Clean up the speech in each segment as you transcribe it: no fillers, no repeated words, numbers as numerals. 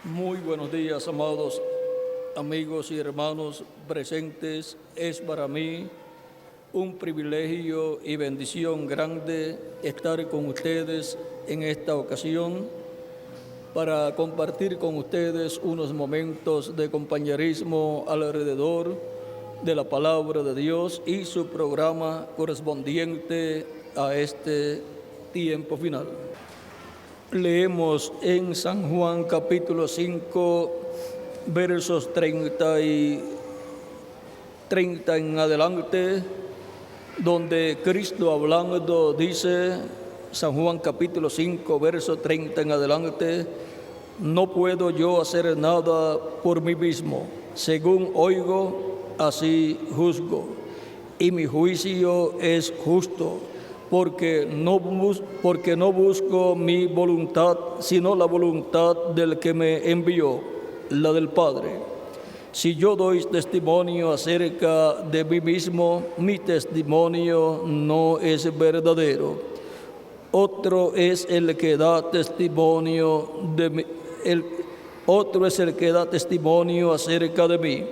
Muy buenos días, amados amigos y hermanos presentes. Es para mí un privilegio y bendición grande estar con ustedes en esta ocasión para compartir con ustedes unos momentos de compañerismo alrededor de la palabra de Dios y su programa correspondiente a este tiempo final. Leemos en San Juan capítulo 5, versos 30 en adelante, donde Cristo hablando dice, San Juan capítulo 5, verso 30 en adelante: no puedo yo hacer nada por mí mismo, según oigo, así juzgo, y mi juicio es justo, porque no busco mi voluntad, sino la voluntad del que me envió, la del Padre. Si yo doy testimonio acerca de mí mismo, mi testimonio no es verdadero. Otro es el que da testimonio otro es el que da testimonio acerca de mí,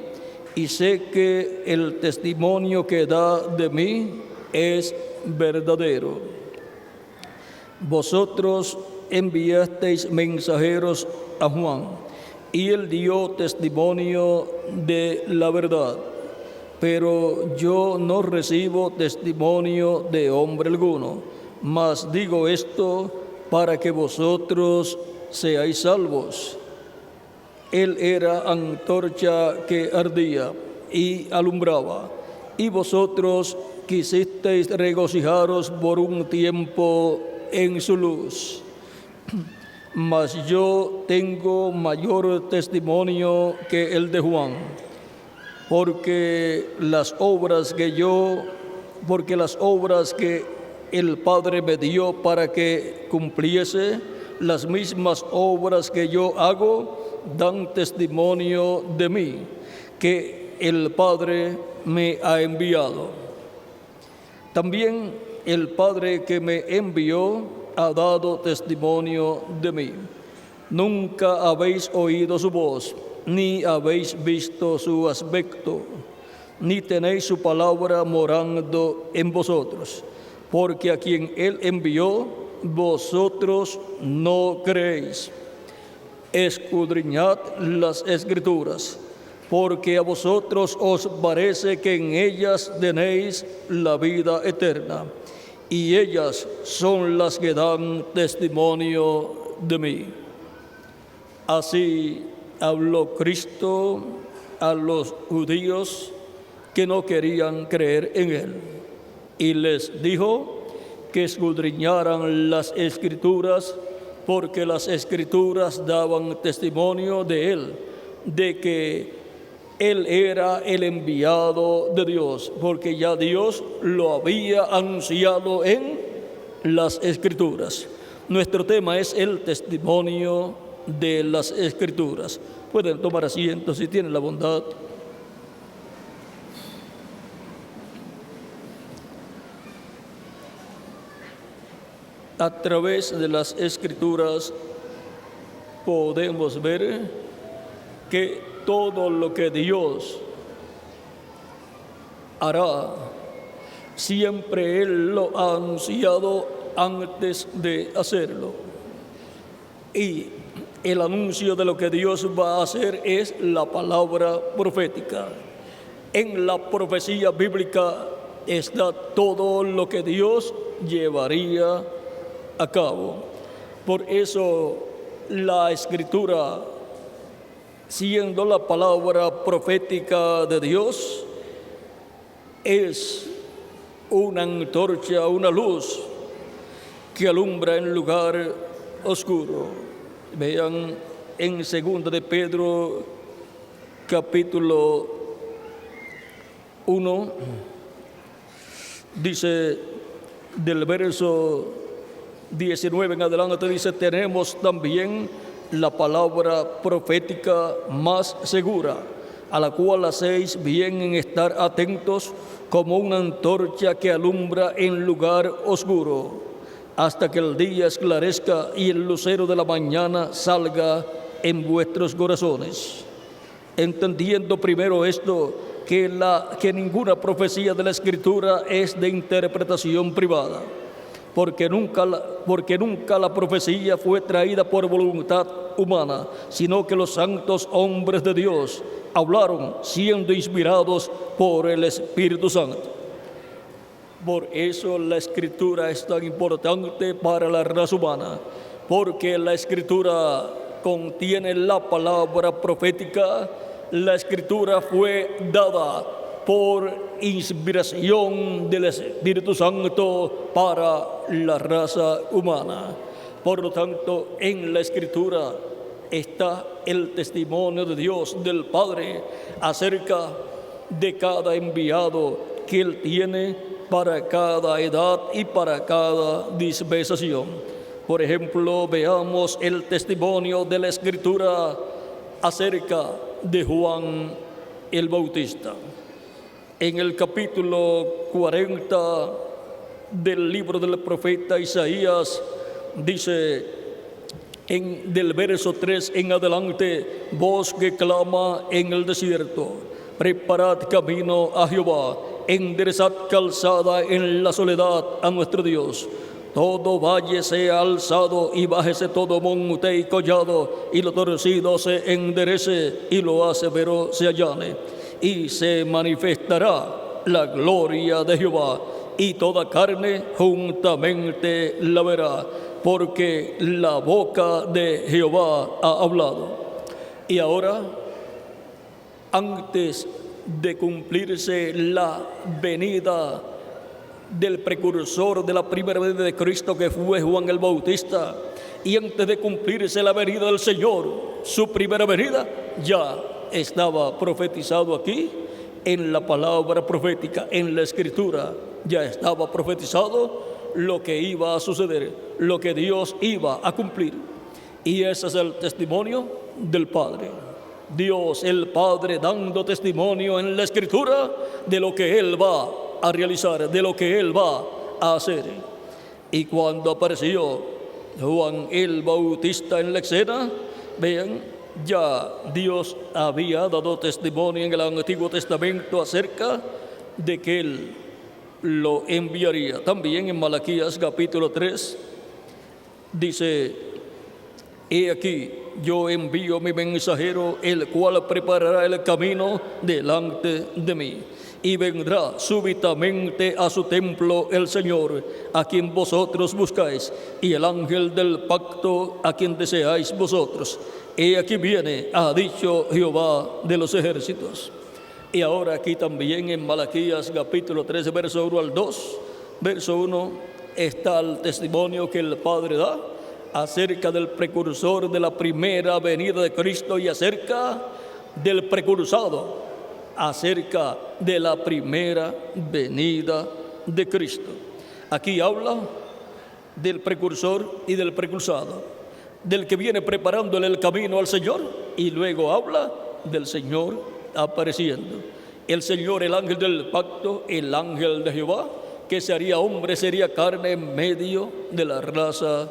y sé que el testimonio que da de mí es verdadero. Vosotros enviasteis mensajeros a Juan, y él dio testimonio de la verdad, pero yo no recibo testimonio de hombre alguno, mas digo esto para que vosotros seáis salvos. Él era antorcha que ardía y alumbraba, y vosotros quisisteis regocijaros por un tiempo en su luz. Mas yo tengo mayor testimonio que el de Juan, porque las obras que el Padre me dio para que cumpliese, las mismas obras que yo hago dan testimonio de mí, que el Padre me ha enviado. También el Padre que me envió ha dado testimonio de mí. Nunca habéis oído su voz, ni habéis visto su aspecto, ni tenéis su palabra morando en vosotros, porque a quien él envió, vosotros no creéis. Escudriñad las Escrituras, porque a vosotros os parece que en ellas tenéis la vida eterna, y ellas son las que dan testimonio de mí. Así habló Cristo a los judíos que no querían creer en él, y les dijo que escudriñaran las Escrituras, porque las Escrituras daban testimonio de él, de que él era el enviado de Dios, porque ya Dios lo había anunciado en las Escrituras. Nuestro tema es el testimonio de las Escrituras. Pueden tomar asiento si tienen la bondad. A través de las Escrituras podemos ver que todo lo que Dios hará, siempre Él lo ha anunciado antes de hacerlo. Y el anuncio de lo que Dios va a hacer es la palabra profética. En la profecía bíblica está todo lo que Dios llevaría a cabo. Por eso la Escritura, siendo la palabra profética de Dios, es una antorcha, una luz que alumbra en lugar oscuro. Vean en 2 de Pedro capítulo 1, dice del verso 19 en adelante, dice: tenemos también la palabra profética más segura, a la cual hacéis bien en estar atentos como una antorcha que alumbra en lugar oscuro, hasta que el día esclarezca y el lucero de la mañana salga en vuestros corazones. Entendiendo primero esto, que ninguna profecía de la Escritura es de interpretación privada, porque nunca la profecía fue traída por voluntad humana, sino que los santos hombres de Dios hablaron siendo inspirados por el Espíritu Santo. Por eso la Escritura es tan importante para la raza humana, porque la Escritura contiene la palabra profética. La Escritura fue dada por inspiración del Espíritu Santo para la raza humana. Por lo tanto, en la Escritura está el testimonio de Dios, del Padre, acerca de cada enviado que Él tiene para cada edad y para cada dispensación. Por ejemplo, veamos el testimonio de la Escritura acerca de Juan el Bautista. En el capítulo 40 del libro del profeta Isaías, dice del verso 3 en adelante: voz que clama en el desierto, preparad camino a Jehová, enderezad calzada en la soledad a nuestro Dios. Todo valle sea alzado y bájese todo monte y collado, y lo torcido se enderece y lo áspero se allane. Y se manifestará la gloria de Jehová, y toda carne juntamente la verá, porque la boca de Jehová ha hablado. Y ahora, antes de cumplirse la venida del precursor de la primera venida de Cristo, que fue Juan el Bautista, y antes de cumplirse la venida del Señor, su primera venida, ya estaba profetizado aquí en la palabra profética, en la Escritura. Ya estaba profetizado lo que iba a suceder, lo que Dios iba a cumplir. Y ese es el testimonio del Padre. Dios el Padre dando testimonio en la Escritura de lo que Él va a realizar, de lo que Él va a hacer. Y cuando apareció Juan el Bautista en la escena, vean, ya Dios había dado testimonio en el Antiguo Testamento acerca de que Él lo enviaría. También en Malaquías capítulo 3 dice: he aquí, yo envío mi mensajero, el cual preparará el camino delante de mí. Y vendrá súbitamente a su templo el Señor, a quien vosotros buscáis, y el ángel del pacto, a quien deseáis vosotros. He aquí viene, ha dicho Jehová de los ejércitos. Y ahora aquí también en Malaquías capítulo 13, verso 1 al 2, verso 1, está el testimonio que el Padre da acerca del precursor de la primera venida de Cristo y acerca del precursado, acerca de la primera venida de Cristo. Aquí habla del precursor y del precursado, del que viene preparándole el camino al Señor, y luego habla del Señor apareciendo. El Señor, el ángel del pacto, el ángel de Jehová, que se haría hombre, sería carne en medio de la raza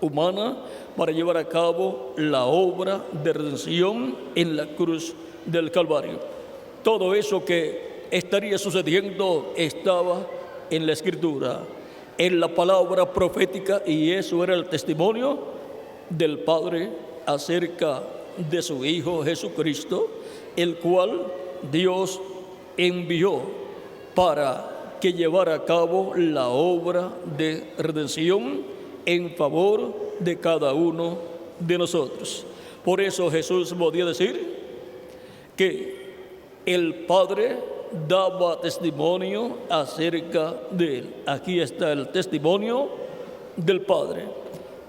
humana para llevar a cabo la obra de redención en la cruz del Calvario. Todo eso que estaría sucediendo estaba en la Escritura, en la palabra profética, y eso era el testimonio del Padre acerca de su Hijo Jesucristo, el cual Dios envió para que llevara a cabo la obra de redención en favor de cada uno de nosotros. Por eso Jesús podía decir que el Padre daba testimonio acerca de Él. Aquí está el testimonio del Padre.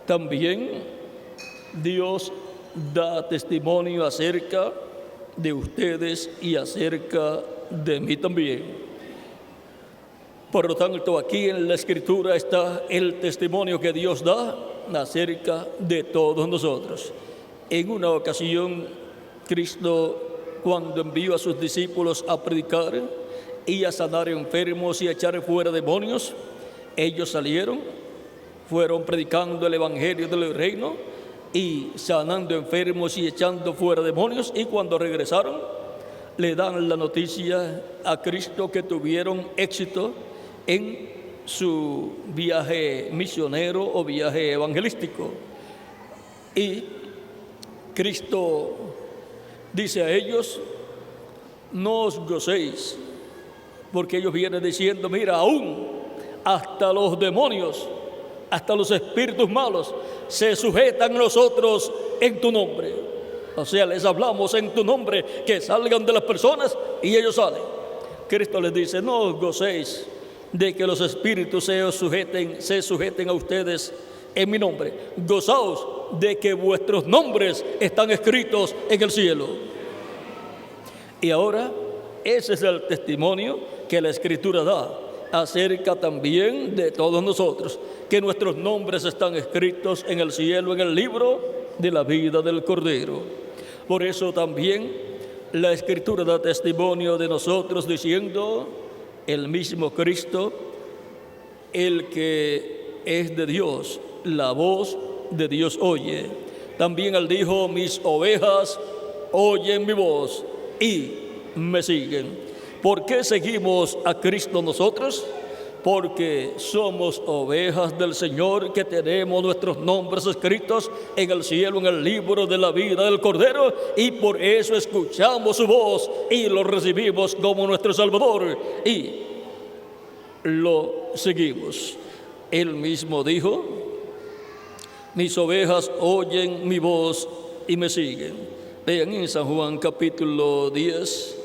También Dios da testimonio acerca de ustedes y acerca de mí también. Por lo tanto, aquí en la Escritura está el testimonio que Dios da acerca de todos nosotros. En una ocasión, Cristo, cuando envió a sus discípulos a predicar y a sanar enfermos y a echar fuera demonios, ellos salieron, fueron predicando el evangelio del reino, y sanando enfermos y echando fuera demonios, y cuando regresaron le dan la noticia a Cristo que tuvieron éxito en su viaje misionero o viaje evangelístico. Y Cristo dice a ellos: no os gocéis, porque ellos vienen diciendo: mira, aún hasta los demonios, hasta los espíritus malos se sujetan a nosotros en tu nombre. O sea, les hablamos en tu nombre, que salgan de las personas y ellos salen. Cristo les dice: no os gocéis de que los espíritus se sujeten a ustedes en mi nombre. Gozaos de que vuestros nombres están escritos en el cielo. Y ahora, ese es el testimonio que la Escritura da acerca también de todos nosotros, que nuestros nombres están escritos en el cielo, en el libro de la vida del Cordero. Por eso también la Escritura da testimonio de nosotros diciendo: el mismo Cristo, el que es de Dios, la voz de Dios oye. También Él dijo: mis ovejas oyen mi voz y me siguen. ¿Por qué seguimos a Cristo nosotros? Porque somos ovejas del Señor, que tenemos nuestros nombres escritos en el cielo, en el libro de la vida del Cordero, y por eso escuchamos su voz y lo recibimos como nuestro Salvador y lo seguimos. Él mismo dijo: mis ovejas oyen mi voz y me siguen. Vean, en San Juan capítulo 10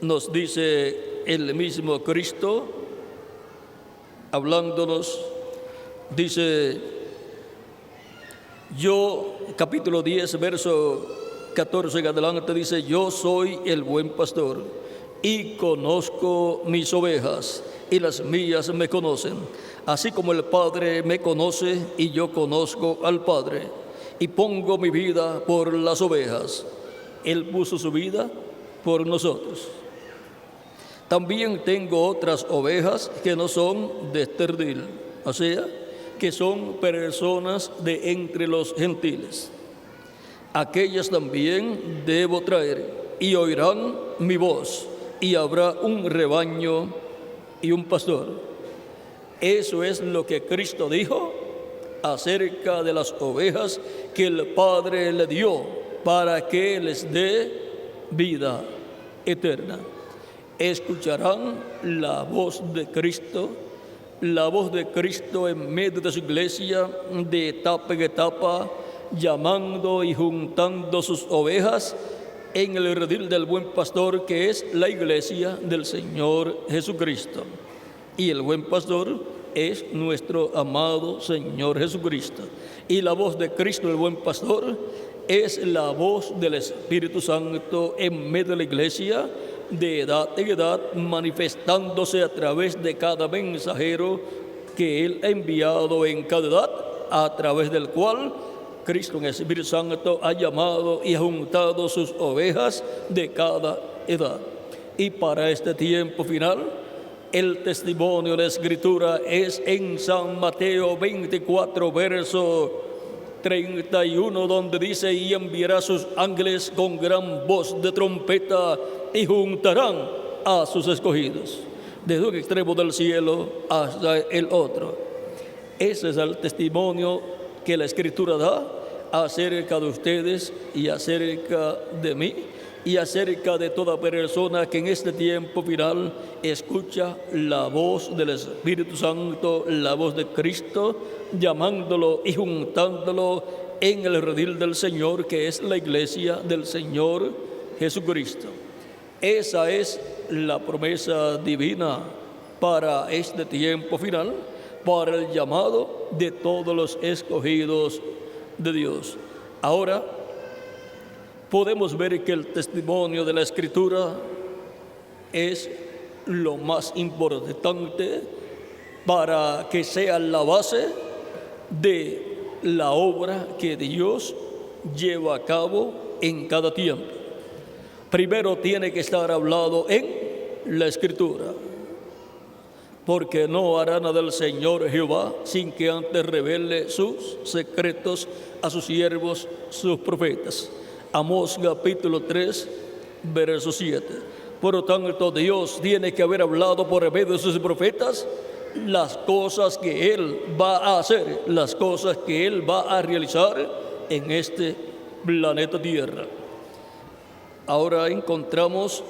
nos dice el mismo Cristo, hablándonos, dice, capítulo 10, verso 14 en adelante, dice: yo soy el buen pastor y conozco mis ovejas, y las mías me conocen, así como el Padre me conoce y yo conozco al Padre, y pongo mi vida por las ovejas. Él puso su vida por nosotros. También tengo otras ovejas que no son de este redil, o sea, que son personas de entre los gentiles. Aquellas también debo traer, y oirán mi voz, y habrá un rebaño y un pastor. Eso es lo que Cristo dijo acerca de las ovejas que el Padre le dio para que les dé vida eterna. Escucharán la voz de Cristo en medio de su iglesia, de etapa en etapa, llamando y juntando sus ovejas en el redil del buen pastor, que es la iglesia del Señor Jesucristo. Y el buen pastor es nuestro amado Señor Jesucristo. Y la voz de Cristo, el buen pastor, es la voz del Espíritu Santo en medio de la iglesia, de edad en edad, manifestándose a través de cada mensajero que Él ha enviado en cada edad, a través del cual Cristo en el Espíritu Santo ha llamado y ha juntado sus ovejas de cada edad. Y para este tiempo final, el testimonio de la Escritura es en San Mateo 24, verso 31, donde dice: y enviará sus ángeles con gran voz de trompeta, y juntarán a sus escogidos desde un extremo del cielo hasta el otro. Ese es el testimonio que la Escritura da acerca de ustedes y acerca de mí y acerca de toda persona que en este tiempo final escucha la voz del Espíritu Santo, la voz de Cristo, llamándolo y juntándolo en el redil del Señor, que es la iglesia del Señor Jesucristo. Esa es la promesa divina para este tiempo final, para el llamado de todos los escogidos de Dios. Ahora podemos ver que el testimonio de la Escritura es lo más importante para que sea la base de la obra que Dios lleva a cabo en cada tiempo. Primero tiene que estar hablado en la Escritura. porque no hará nada el Señor Jehová sin que antes revele sus secretos a sus siervos, sus profetas. Amós capítulo 3, verso 7. Por lo tanto, Dios tiene que haber hablado por medio de sus profetas las cosas que Él va a hacer, las cosas que Él va a realizar en este planeta Tierra. Ahora encontramos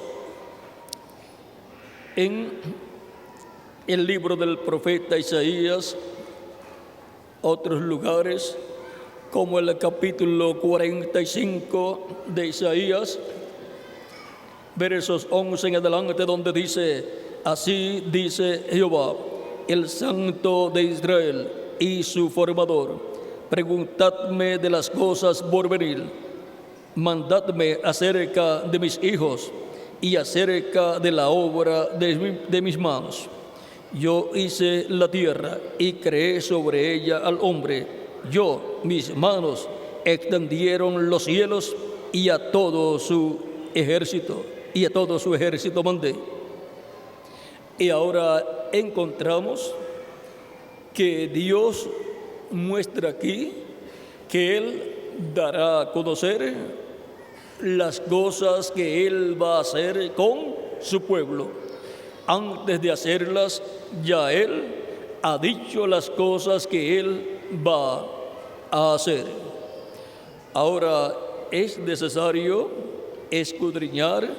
en el libro del profeta Isaías otros lugares, como el capítulo 45 de Isaías, versos 11 en adelante, donde dice: así dice Jehová, el Santo de Israel y su formador, preguntadme de las cosas por venir, mandadme acerca de mis hijos y acerca de la obra de mis manos. Yo hice la tierra y creé sobre ella al hombre. Yo, mis manos, extendieron los cielos y a todo su ejército mandé. Y ahora encontramos que Dios muestra aquí que Él dará a conocer las cosas que Él va a hacer con su pueblo. Antes de hacerlas, ya Él ha dicho las cosas que Él va a hacer. Ahora es necesario escudriñar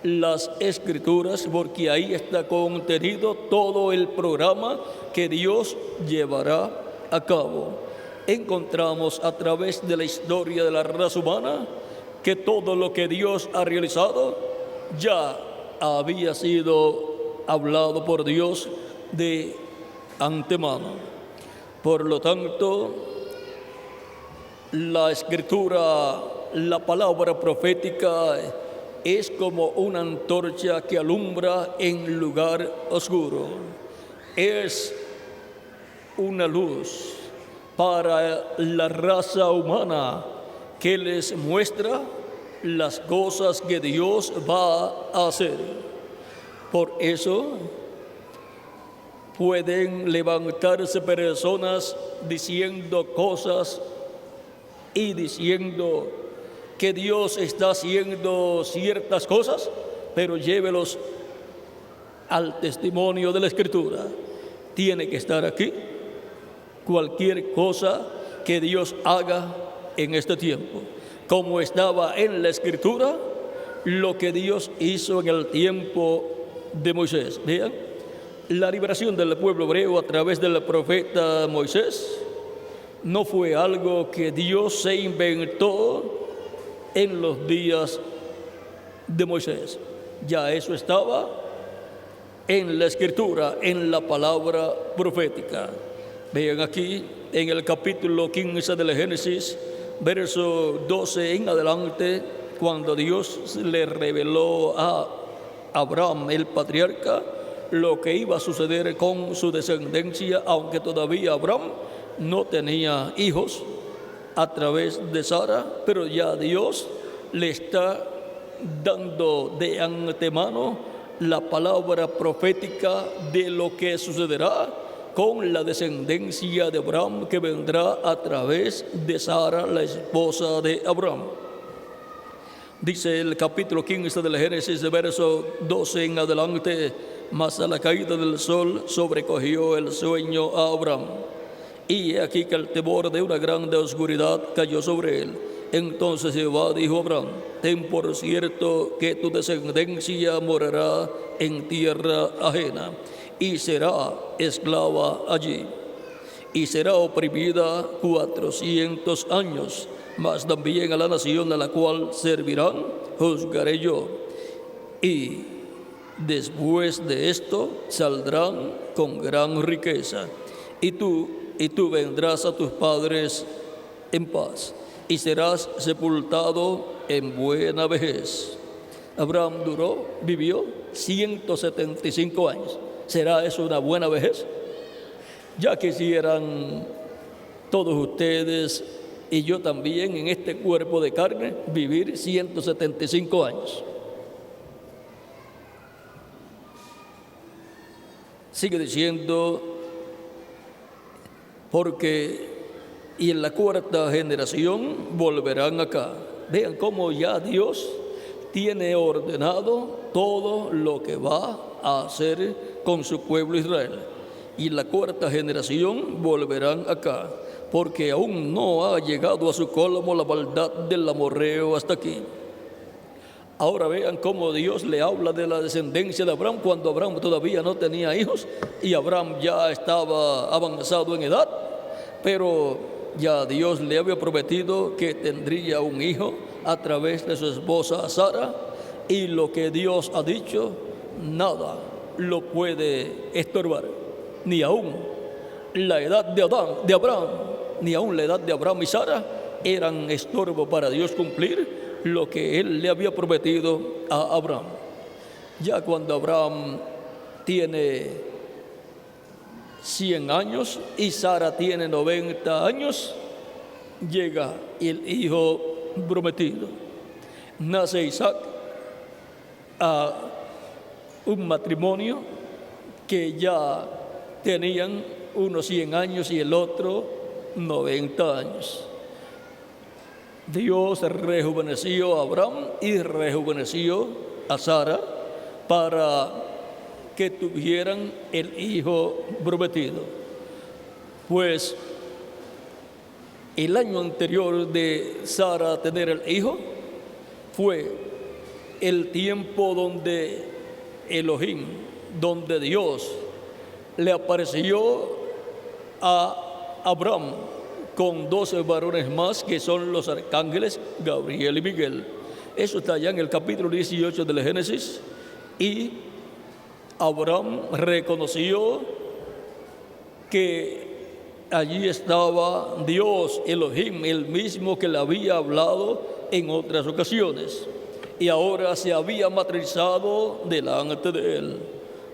las Escrituras, porque ahí está contenido todo el programa que Dios llevará a cabo. Encontramos a través de la historia de la raza humana que todo lo que Dios ha realizado ya había sido hablado por Dios de antemano. Por lo tanto, la Escritura, la palabra profética, es como una antorcha que alumbra en lugar oscuro. Es una luz para la raza humana que les muestra las cosas que Dios va a hacer. Por eso pueden levantarse personas diciendo cosas y diciendo que Dios está haciendo ciertas cosas, pero llévelos al testimonio de la Escritura. Tiene que estar aquí cualquier cosa que Dios haga en este tiempo, como estaba en la Escritura lo que Dios hizo en el tiempo de Moisés. Vean, la liberación del pueblo hebreo a través del profeta Moisés no fue algo que Dios se inventó en los días de Moisés. Ya eso estaba en la Escritura, en la palabra profética. Vean aquí en el capítulo 15 del Génesis, verso 12 en adelante, cuando Dios le reveló a Abraham, el patriarca, lo que iba a suceder con su descendencia, aunque todavía Abraham no tenía hijos a través de Sara, pero ya Dios le está dando de antemano la palabra profética de lo que sucederá con la descendencia de Abraham, que vendrá a través de Sara, la esposa de Abraham. Dice el capítulo 15 del Génesis, verso 12 en adelante: mas a la caída del sol sobrecogió el sueño a Abraham, y he aquí que el temor de una grande oscuridad cayó sobre él. Entonces Jehová dijo a Abraham: ten por cierto que tu descendencia morará en tierra ajena, y será esclava allí, y será oprimida 400 años, mas también a la nación a la cual servirán juzgaré yo, y después de esto saldrán con gran riqueza, y tú vendrás a tus padres en paz, y serás sepultado en buena vejez. Abraham vivió 175 años. ¿Será eso una buena vejez? Ya quisieran todos ustedes y yo también en este cuerpo de carne vivir 175 años. Sigue diciendo, porque y en la cuarta generación volverán acá. Vean cómo ya Dios tiene ordenado todo lo que va a hacer con su pueblo Israel. Y en la cuarta generación volverán acá, porque aún no ha llegado a su colmo la maldad del amorreo hasta aquí. Ahora vean cómo Dios le habla de la descendencia de Abraham cuando Abraham todavía no tenía hijos y Abraham ya estaba avanzado en edad, pero ya Dios le había prometido que tendría un hijo a través de su esposa Sara, y lo que Dios ha dicho, nada lo puede estorbar, ni aún la edad de Abraham, ni aún la edad de Abraham y Sara eran estorbo para Dios cumplir lo que Él le había prometido a Abraham. Ya cuando Abraham tiene 100 años y Sara tiene 90 años, llega el hijo prometido. Nace Isaac a un matrimonio que ya tenían unos 100 años y el otro 90 años. Dios rejuveneció a Abraham y rejuveneció a Sara para que tuvieran el hijo prometido. Pues el año anterior de Sara tener el hijo fue el tiempo donde Elohim, donde Dios le apareció a Abraham con 12 varones más, que son los arcángeles Gabriel y Miguel. Eso está allá en el capítulo 18 del Génesis. Y Abraham reconoció que allí estaba Dios, Elohim, el mismo que le había hablado en otras ocasiones, y ahora se había materializado delante de él.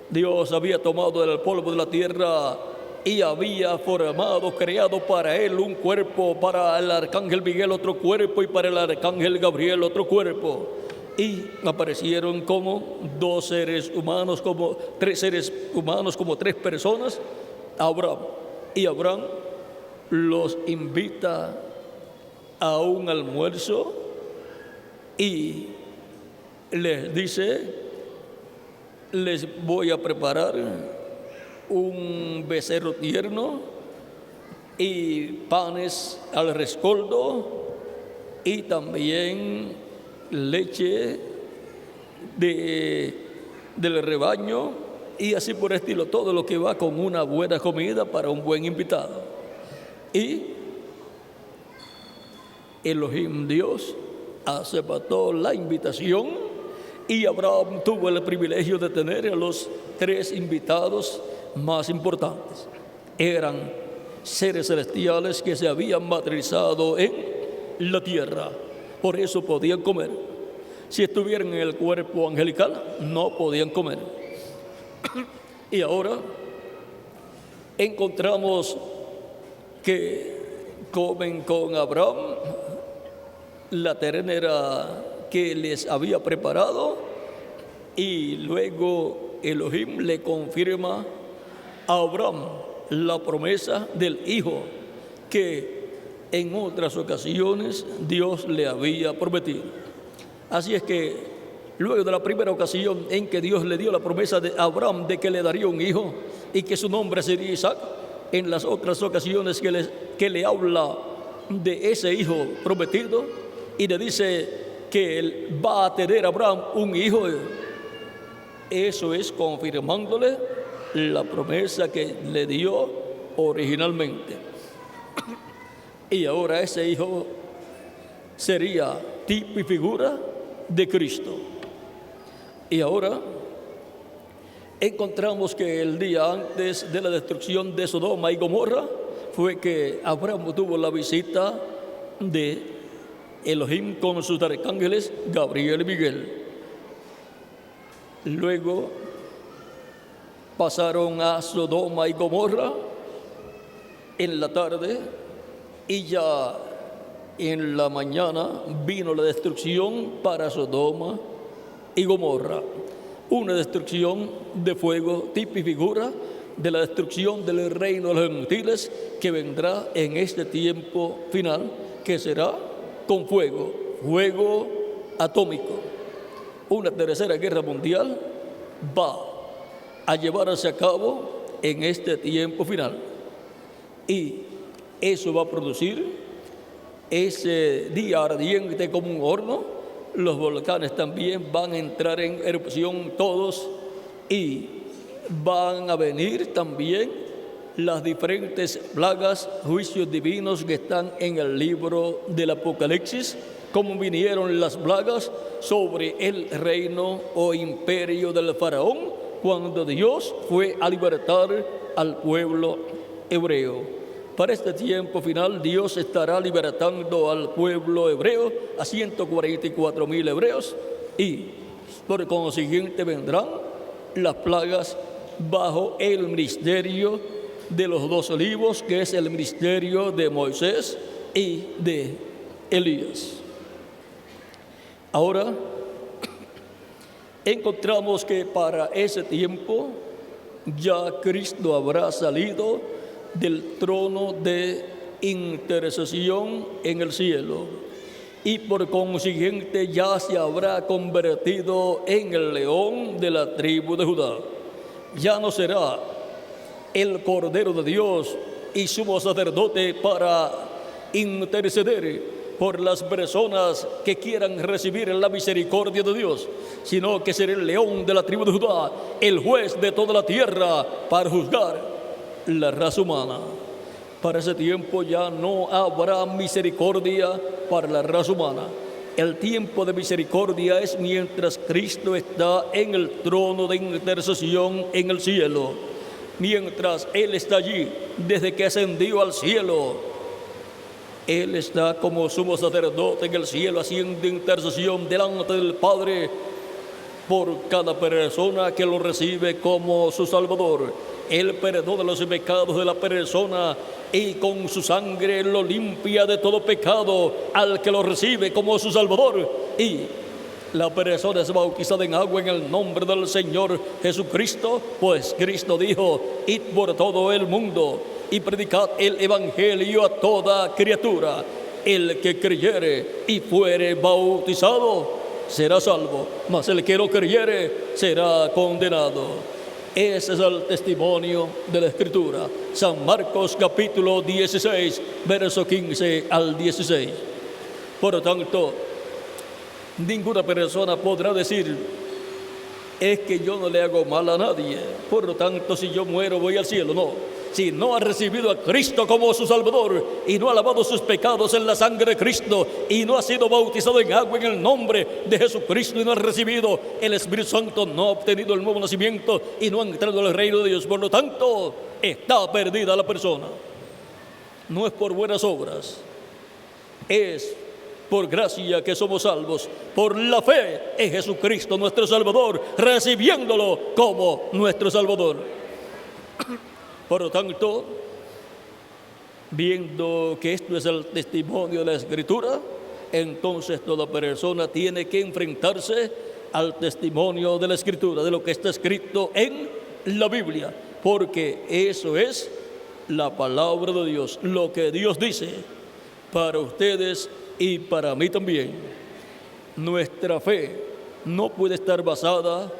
Dios había tomado del polvo de la tierra y había formado, creado para él un cuerpo, para el arcángel Miguel otro cuerpo y para el arcángel Gabriel otro cuerpo. Y aparecieron como 2 seres humanos, como 3 seres humanos, como 3 personas, Abraham. Y Abraham los invita a un almuerzo y les dice: les voy a preparar un becerro tierno y panes al rescoldo y también leche del rebaño, y así por estilo, todo lo que va con una buena comida para un buen invitado. Y Elohim, Dios, aceptó la invitación, y Abraham tuvo el privilegio de tener a los 3 invitados más importantes. Eran seres celestiales que se habían materializado en la tierra, por eso podían comer. Si estuvieran en el cuerpo angelical, no podían comer. Y ahora encontramos que comen con Abraham la ternera que les había preparado, y luego Elohim le confirma a Abraham la promesa del hijo que en otras ocasiones Dios le había prometido. Así es que luego de la primera ocasión en que Dios le dio la promesa de Abraham de que le daría un hijo y que su nombre sería Isaac, en las otras ocasiones que le habla de ese hijo prometido y le dice que él va a tener a Abraham un hijo, eso es confirmándole la promesa que le dio originalmente. Y ahora ese hijo sería tipo y figura de Cristo. Y ahora encontramos que el día antes de la destrucción de Sodoma y Gomorra fue que Abraham tuvo la visita de Elohim con sus arcángeles Gabriel y Miguel. Luego pasaron a Sodoma y Gomorra en la tarde, y ya en la mañana vino la destrucción para Sodoma y Gomorra. una destrucción de fuego, tipo y figura de la destrucción del reino de los gentiles que vendrá en este tiempo final, que será con fuego, fuego atómico. Una tercera guerra mundial va a llevarse a cabo en este tiempo final, y eso va a producir ese día ardiente como un horno. Los volcanes también van a entrar en erupción todos, y van a venir también las diferentes plagas, juicios divinos que están en el libro del Apocalipsis, como vinieron las plagas sobre el reino o imperio del faraón cuando Dios fue a libertar al pueblo hebreo. Para este tiempo final, Dios estará libertando al pueblo hebreo, a 144,000 hebreos, y por consiguiente vendrán las plagas bajo el ministerio de los 2 olivos, que es el ministerio de Moisés y de Elías. Ahora encontramos que para ese tiempo ya Cristo habrá salido del trono de intercesión en el cielo, y por consiguiente ya se habrá convertido en el león de la tribu de Judá. Ya no será el Cordero de Dios y sumo sacerdote para interceder por las personas que quieran recibir la misericordia de Dios, sino que será el león de la tribu de Judá, el juez de toda la tierra, para juzgar la raza humana. Para ese tiempo ya no habrá misericordia para la raza humana. El tiempo de misericordia es mientras Cristo está en el trono de intercesión en el cielo. Mientras Él está allí, desde que ascendió al cielo, Él está como sumo sacerdote en el cielo, haciendo intercesión delante del Padre por cada persona que lo recibe como su Salvador. Él perdona los pecados de la persona y con su sangre lo limpia de todo pecado al que lo recibe como su Salvador. Y la persona es bautizada en agua en el nombre del Señor Jesucristo, pues Cristo dijo: id por todo el mundo y predicad el evangelio a toda criatura. El que creyere y fuere bautizado será salvo, mas el que no creyere será condenado. Ese es el testimonio de la Escritura. San Marcos capítulo 16, verso 15 al 16. Por lo tanto, ninguna persona podrá decir: es que yo no le hago mal a nadie, por lo tanto si yo muero voy al cielo. No. Si no ha recibido a Cristo como su Salvador y no ha lavado sus pecados en la sangre de Cristo y no ha sido bautizado en agua en el nombre de Jesucristo y no ha recibido el Espíritu Santo, no ha obtenido el nuevo nacimiento y no ha entrado al reino de Dios, por lo tanto está perdida la persona. No es por buenas obras, es por gracia que somos salvos, por la fe en Jesucristo nuestro Salvador, recibiéndolo como nuestro Salvador. Por lo tanto, viendo que esto es el testimonio de la Escritura, entonces toda persona tiene que enfrentarse al testimonio de la Escritura, de lo que está escrito en la Biblia, porque eso es la palabra de Dios, lo que Dios dice para ustedes y para mí también. Nuestra fe no puede estar basada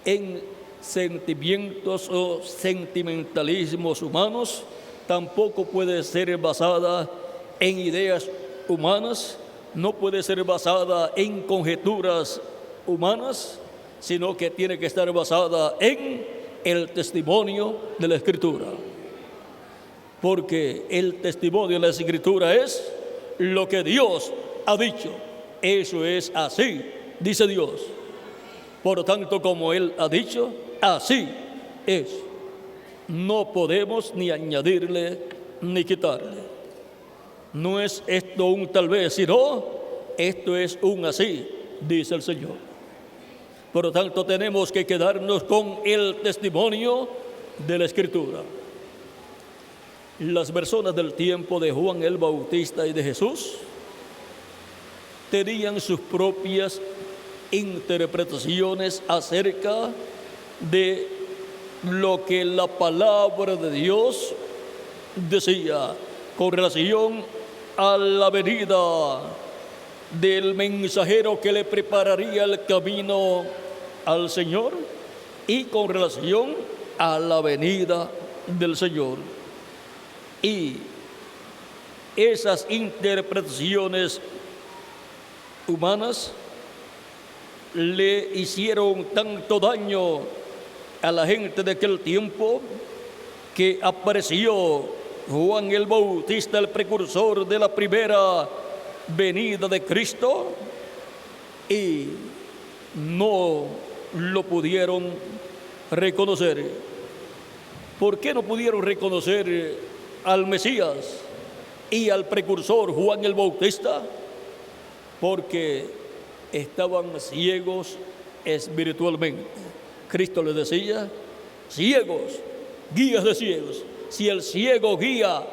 en sentimientos o sentimentalismos humanos, tampoco puede ser basada en ideas humanas, no puede ser basada en conjeturas humanas, sino que tiene que estar basada en el testimonio de la Escritura. Porque el testimonio de la Escritura es lo que Dios ha dicho. Eso es así, dice Dios. Por lo tanto, como Él ha dicho, así es. No podemos ni añadirle ni quitarle. No es esto un tal vez, sino esto es un así, dice el Señor. Por lo tanto, tenemos que quedarnos con el testimonio de la Escritura. Las personas del tiempo de Juan el Bautista y de Jesús tenían sus propias interpretaciones acerca de lo que la palabra de Dios decía con relación a la venida del mensajero que le prepararía el camino al Señor y con relación a la venida del Señor. Y esas interpretaciones humanas le hicieron tanto daño a la gente de aquel tiempo que apareció Juan el Bautista, el precursor de la primera venida de Cristo, y no lo pudieron reconocer. ¿Por qué no pudieron reconocer al Mesías y al precursor Juan el Bautista? Porque estaban ciegos espiritualmente. Cristo les decía: ciegos, guías de ciegos. Si el ciego guía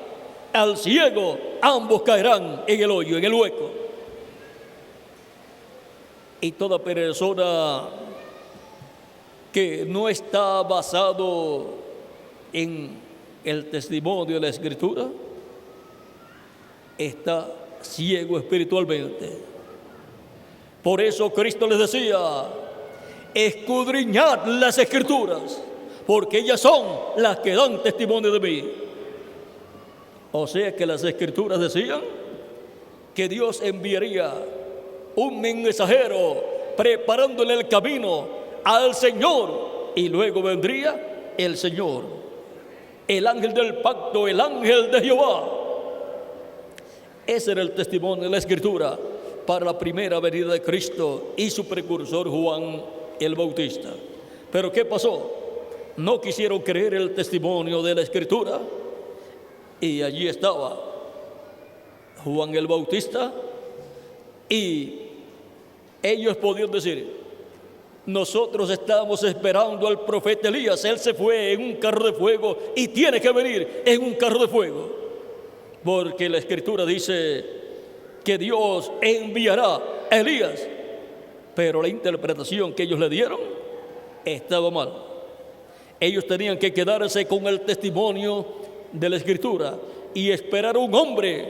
al ciego, ambos caerán en el hoyo, en el hueco. Y toda persona que no está basado en el testimonio de la Escritura está ciego espiritualmente. Por eso Cristo les decía: escudriñad las Escrituras, porque ellas son las que dan testimonio de mí. O sea que las Escrituras decían que Dios enviaría un mensajero preparándole el camino al Señor, y luego vendría el Señor, el ángel del pacto, el ángel de Jehová. Ese era el testimonio de la Escritura para la primera venida de Cristo y su precursor Juan el Bautista. Pero ¿qué pasó? No quisieron creer el testimonio de la Escritura, y allí estaba Juan el Bautista, y ellos podían decir: nosotros estábamos esperando al profeta Elías, él se fue en un carro de fuego y tiene que venir en un carro de fuego, porque la Escritura dice que Dios enviará a Elías. Pero la interpretación que ellos le dieron estaba mal. Ellos tenían que quedarse con el testimonio de la Escritura y esperar un hombre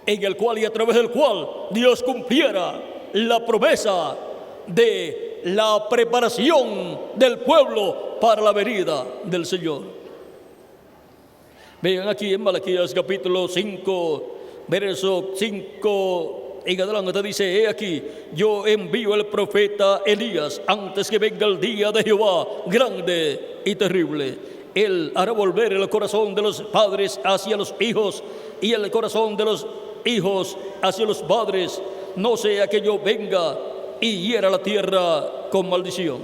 en el cual y a través del cual Dios cumpliera la promesa de la preparación del pueblo para la venida del Señor. Vean aquí en Malaquías capítulo 5, verso 5 en adelante, dice: he aquí, yo envío el profeta Elías antes que venga el día de Jehová grande y terrible. Él hará volver el corazón de los padres hacia los hijos y el corazón de los hijos hacia los padres, no sea que yo venga y hiera la tierra con maldición.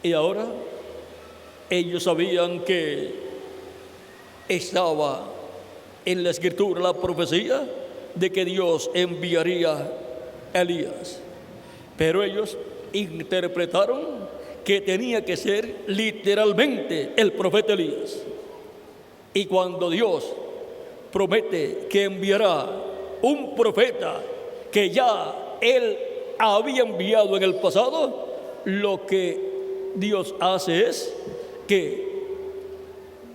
Y ahora ellos sabían que estaba en la Escritura la profecía de que Dios enviaría a Elías, pero ellos interpretaron que tenía que ser literalmente el profeta Elías. Y cuando Dios promete que enviará un profeta que ya Él había enviado en el pasado, lo que Dios hace es que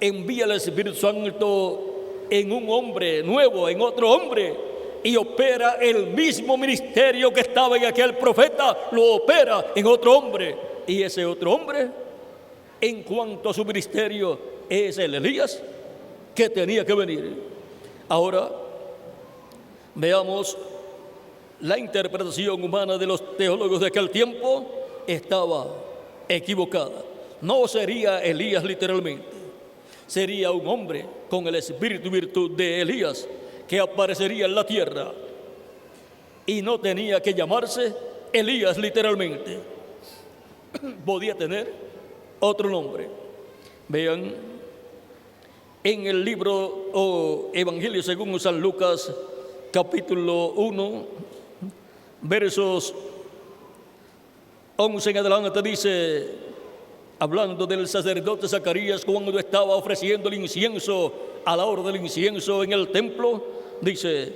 envía el Espíritu Santo en un hombre nuevo, en otro hombre, y opera el mismo ministerio que estaba en aquel profeta, lo opera en otro hombre. Y ese otro hombre, en cuanto a su ministerio, es el Elías que tenía que venir. Ahora veamos la interpretación humana de los teólogos de aquel tiempo. Estaba equivocada. No sería Elías literalmente, sería un hombre con el espíritu y virtud de Elías que aparecería en la tierra, y no tenía que llamarse Elías literalmente, podía tener otro nombre. Vean en el libro o Evangelio según San Lucas capítulo 1 versos 11 en adelante, dice, hablando del sacerdote Zacarías cuando estaba ofreciendo el incienso a la hora del incienso en el templo, dice,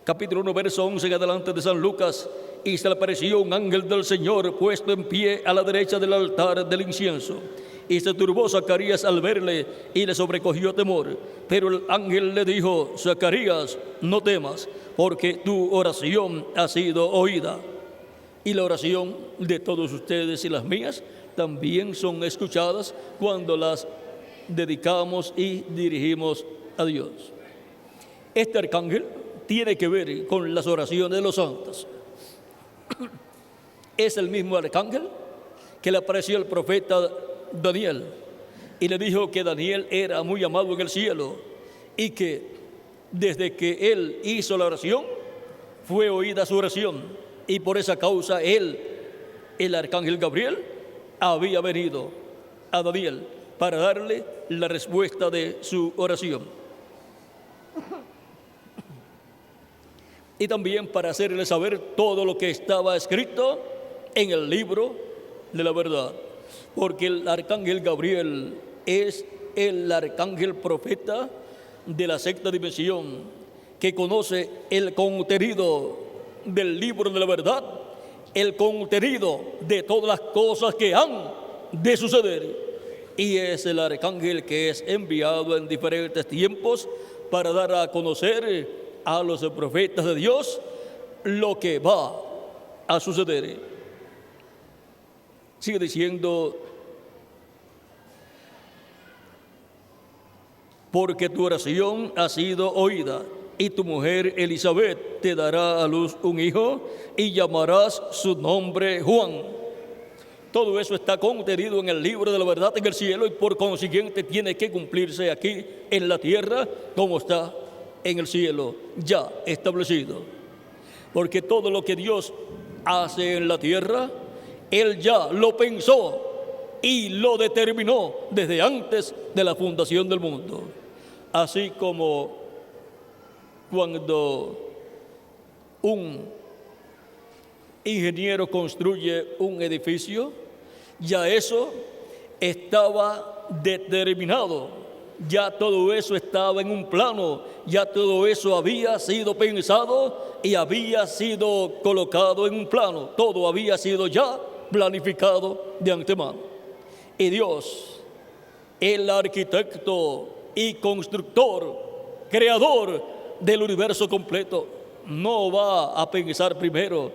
capítulo 1, verso 11 en adelante de San Lucas: y se le apareció un ángel del Señor puesto en pie a la derecha del altar del incienso. Y se turbó Zacarías al verle y le sobrecogió temor. Pero el ángel le dijo: Zacarías, no temas, porque tu oración ha sido oída. Y la oración de todos ustedes y las mías también son escuchadas cuando las dedicamos y dirigimos a Dios. Este arcángel tiene que ver con las oraciones de los santos. Es el mismo arcángel que le apareció al profeta Daniel y le dijo que Daniel era muy amado en el cielo y que desde que él hizo la oración fue oída su oración, y por esa causa él, el arcángel Gabriel, había venido a Daniel para darle la respuesta de su oración y también para hacerle saber todo lo que estaba escrito en el libro de la verdad, porque el arcángel Gabriel es el arcángel profeta de la sexta dimensión, que conoce el contenido del libro de la verdad, el contenido de todas las cosas que han de suceder, y es el arcángel que es enviado en diferentes tiempos para dar a conocer a los profetas de Dios lo que va a suceder. Sigue diciendo: porque tu oración ha sido oída, y tu mujer Elizabeth te dará a luz un hijo, y llamarás su nombre Juan. Todo eso está contenido en el libro de la verdad en el cielo, y por consiguiente tiene que cumplirse aquí en la tierra como está en el cielo, ya establecido. Porque todo lo que Dios hace en la tierra, Él ya lo pensó y lo determinó desde antes de la fundación del mundo. Así como cuando un ingeniero construye un edificio, ya eso estaba determinado, ya todo eso estaba en un plano, ya todo eso había sido pensado y había sido colocado en un plano, todo había sido ya planificado de antemano. Y Dios, el arquitecto y constructor, creador del universo completo, no va a pensar primero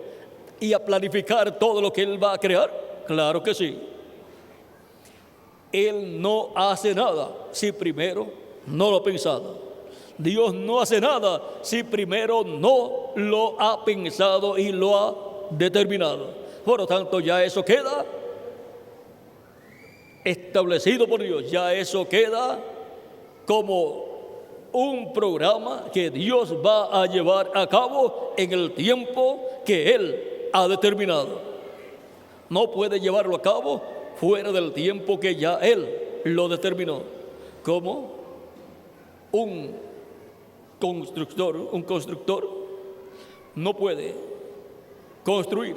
y a planificar todo lo que Él va a crear. Claro que sí. Él no hace nada si primero no lo ha pensado. Dios no hace nada si primero no lo ha pensado y lo ha determinado. Por lo tanto, ya eso queda establecido por Dios, ya eso queda como un programa que Dios va a llevar a cabo en el tiempo que Él ha determinado. No puede llevarlo a cabo fuera del tiempo que ya Él lo determinó. Como un constructor no puede construir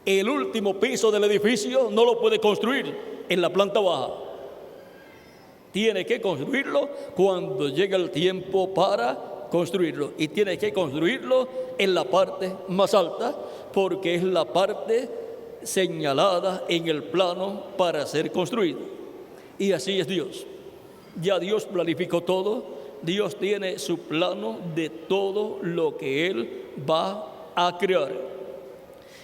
el último piso del edificio, no lo puede construir en la planta baja. Tiene que construirlo cuando llega el tiempo para construirlo, y tiene que construirlo en la parte más alta, porque es la parte señalada en el plano para ser construido. Y así es Dios. Ya Dios planificó todo. Dios tiene su plano de todo lo que Él va a crear.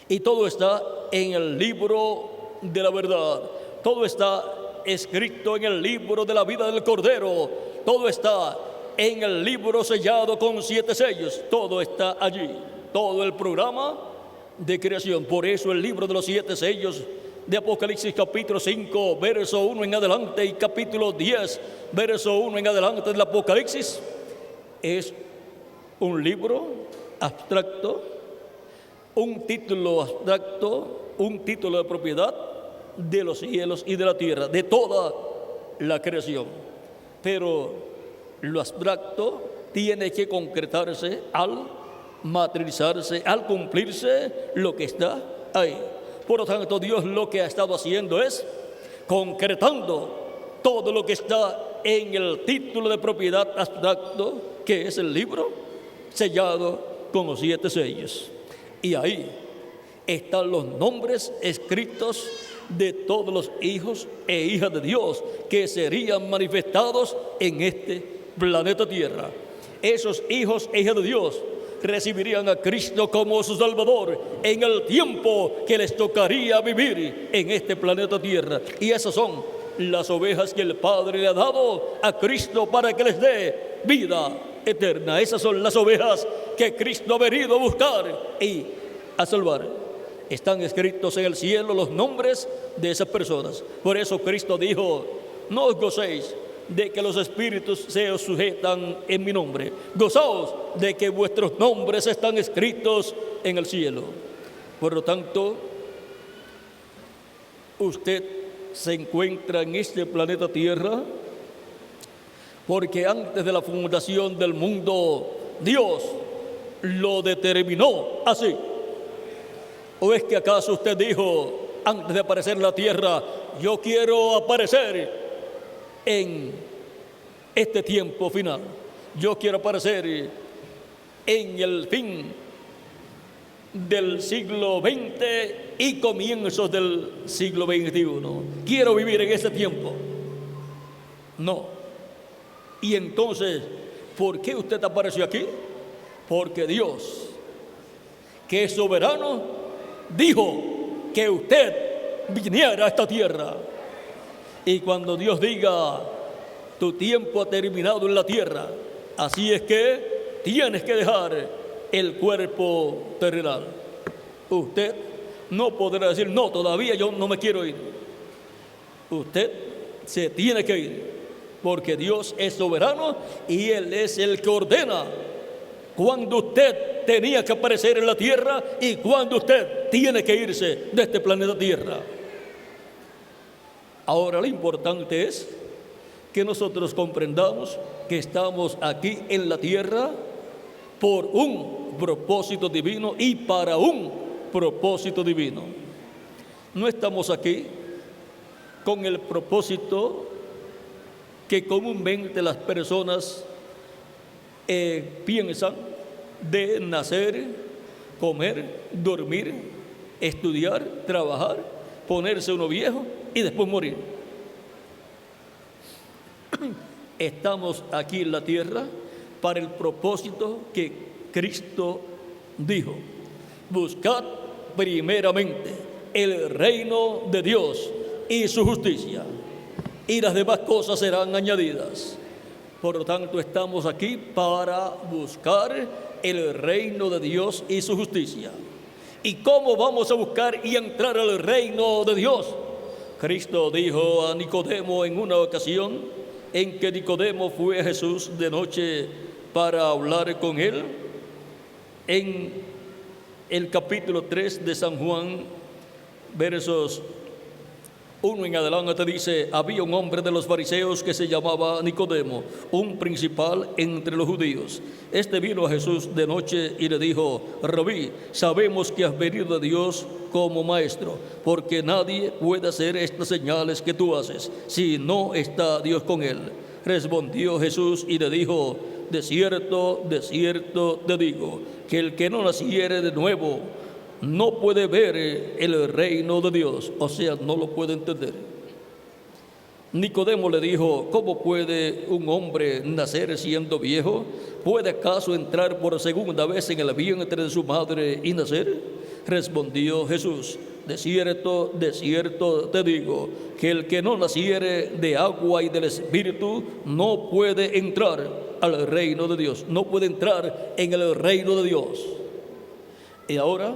Y todo está en el libro de la verdad. Todo está escrito en el libro de la vida del Cordero. Todo está en el libro sellado con 7 sellos. Todo está allí. Todo el programa de creación. Por eso el libro de los 7 sellos de Apocalipsis capítulo 5, verso 1 en adelante, y capítulo 10, verso 1 en adelante del Apocalipsis, es un libro abstracto, un título abstracto, un título de propiedad de los cielos y de la tierra, de toda la creación. Pero lo abstracto tiene que concretarse al materializarse, al cumplirse lo que está ahí. Por lo tanto, Dios lo que ha estado haciendo es concretando todo lo que está en el título de propiedad abstracto, que es el libro sellado con los 7 sellos. Y ahí están los nombres escritos de todos los hijos e hijas de Dios que serían manifestados en este planeta Tierra. Esos hijos e hijas de Dios recibirían a Cristo como su Salvador en el tiempo que les tocaría vivir en este planeta Tierra. Y esas son las ovejas que el Padre le ha dado a Cristo para que les dé vida eterna. Esas son las ovejas que Cristo ha venido a buscar y a salvar. Están escritos en el cielo los nombres de esas personas. Por eso Cristo dijo: no os gocéis de que los espíritus se os sujetan en mi nombre. Gozaos de que vuestros nombres están escritos en el cielo. Por lo tanto, usted se encuentra en este planeta Tierra porque antes de la fundación del mundo, Dios lo determinó así. ¿O es que acaso usted dijo, antes de aparecer en la tierra, yo quiero aparecer en este tiempo final? Yo quiero aparecer en el fin del siglo XX y comienzos del siglo XXI. Quiero vivir en ese tiempo. No. Y entonces, ¿por qué usted apareció aquí? Porque Dios, que es soberano, dijo que usted viniera a esta tierra. Y cuando Dios diga, tu tiempo ha terminado en la tierra, así es que tienes que dejar el cuerpo terrenal. Usted no podrá decir, no, todavía yo no me quiero ir. Usted se tiene que ir, porque Dios es soberano y Él es el que ordena cuando usted tenía que aparecer en la tierra y cuando usted tiene que irse de este planeta Tierra. Ahora lo importante es que nosotros comprendamos que estamos aquí en la tierra por un propósito divino y para un propósito divino. No estamos aquí con el propósito que comúnmente las personas piensan de nacer, comer, dormir, estudiar, trabajar, ponerse uno viejo y después morir. Estamos aquí en la tierra para el propósito que Cristo dijo: buscad primeramente el reino de Dios y su justicia, y las demás cosas serán añadidas. Por lo tanto, estamos aquí para buscar el reino de Dios y su justicia. ¿Y cómo vamos a buscar y entrar al reino de Dios? Cristo dijo a Nicodemo en una ocasión en que Nicodemo fue a Jesús de noche para hablar con él, en el capítulo 3 de San Juan, versos 1 en adelante, dice: había un hombre de los fariseos que se llamaba Nicodemo, un principal entre los judíos. Este vino a Jesús de noche y le dijo: Rabí, sabemos que has venido de Dios como maestro, porque nadie puede hacer estas señales que tú haces si no está Dios con él. Respondió Jesús y le dijo: de cierto, te digo, que el que no naciere de nuevo no puede ver el reino de Dios. O sea, no lo puede entender. Nicodemo le dijo: ¿cómo puede un hombre nacer siendo viejo? ¿Puede acaso entrar por segunda vez en el vientre de su madre y nacer? Respondió Jesús: de cierto, te digo, que el que no naciere de agua y del Espíritu no puede entrar al reino de Dios. No puede entrar en el reino de Dios. Y ahora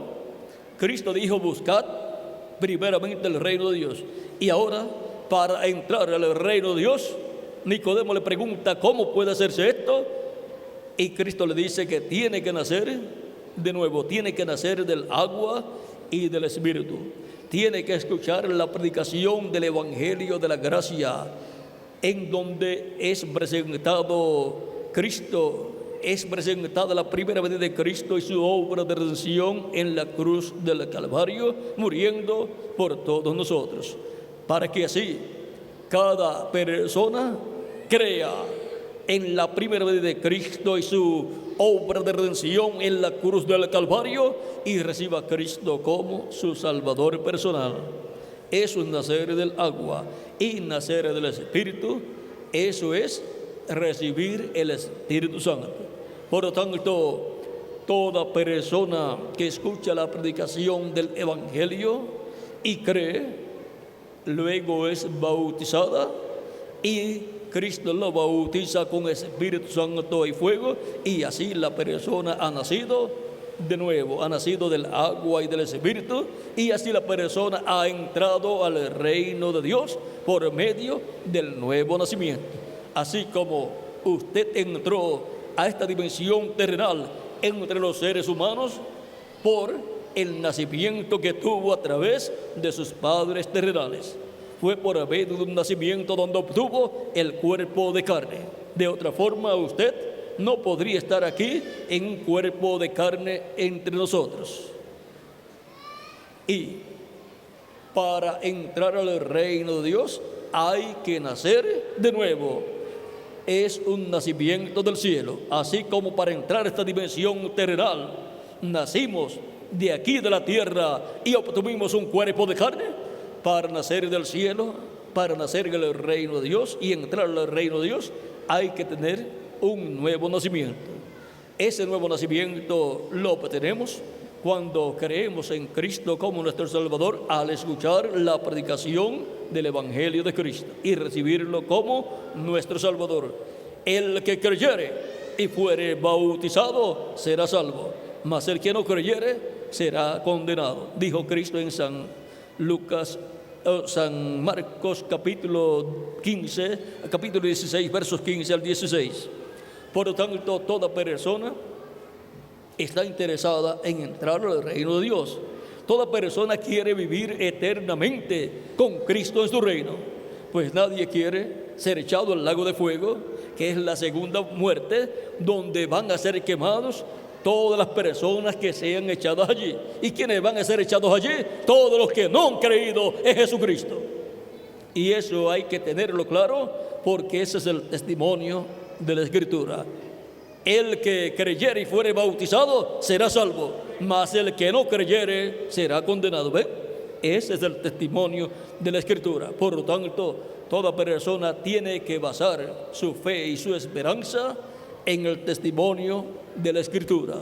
Cristo dijo: buscad primeramente el reino de Dios. Y ahora, para entrar al reino de Dios, Nicodemo le pregunta: ¿cómo puede hacerse esto? Y Cristo le dice que tiene que nacer de nuevo, tiene que nacer del agua y del Espíritu. Tiene que escuchar la predicación del Evangelio de la gracia, en donde es presentado Cristo, es presentada la primera venida de Cristo y su obra de redención en la cruz del Calvario, muriendo por todos nosotros, para que así cada persona crea en la primera venida de Cristo y su obra de redención en la cruz del Calvario y reciba a Cristo como su Salvador personal. Eso es nacer del agua y nacer del Espíritu. Eso es recibir el Espíritu Santo. Por lo tanto, toda persona que escucha la predicación del Evangelio y cree, luego es bautizada y Cristo lo bautiza con Espíritu Santo y fuego, y así la persona ha nacido de nuevo, ha nacido del agua y del Espíritu, y así la persona ha entrado al reino de Dios por medio del nuevo nacimiento. Así como usted entró a esta dimensión terrenal entre los seres humanos por el nacimiento que tuvo a través de sus padres terrenales. Fue por medio de un nacimiento donde obtuvo el cuerpo de carne. De otra forma, usted no podría estar aquí en un cuerpo de carne entre nosotros. Y para entrar al reino de Dios hay que nacer de nuevo. Es un nacimiento del cielo. Así como para entrar a esta dimensión terrenal nacimos de aquí de la tierra y obtuvimos un cuerpo de carne, para nacer del cielo, para nacer en el reino de Dios y entrar al reino de Dios, hay que tener un nuevo nacimiento. Ese nuevo nacimiento lo obtenemos cuando creemos en Cristo como nuestro Salvador, al escuchar la predicación del Evangelio de Cristo y recibirlo como nuestro Salvador. El que creyere y fuere bautizado será salvo, mas el que no creyere será condenado, dijo Cristo en San Marcos capítulo 16, versos 15 al 16. Por lo tanto, toda persona está interesada en entrar al reino de Dios. Toda persona quiere vivir eternamente con Cristo en su reino, pues nadie quiere ser echado al lago de fuego, que es la segunda muerte, donde van a ser quemados todas las personas que sean echadas allí. ¿Y quiénes van a ser echados allí? Todos los que no han creído en Jesucristo. Y eso hay que tenerlo claro, porque ese es el testimonio de la Escritura. El que creyere y fuere bautizado será salvo, mas el que no creyere será condenado. ¿Ven? Ese es el testimonio de la Escritura. Por lo tanto, toda persona tiene que basar su fe y su esperanza en el testimonio de la Escritura.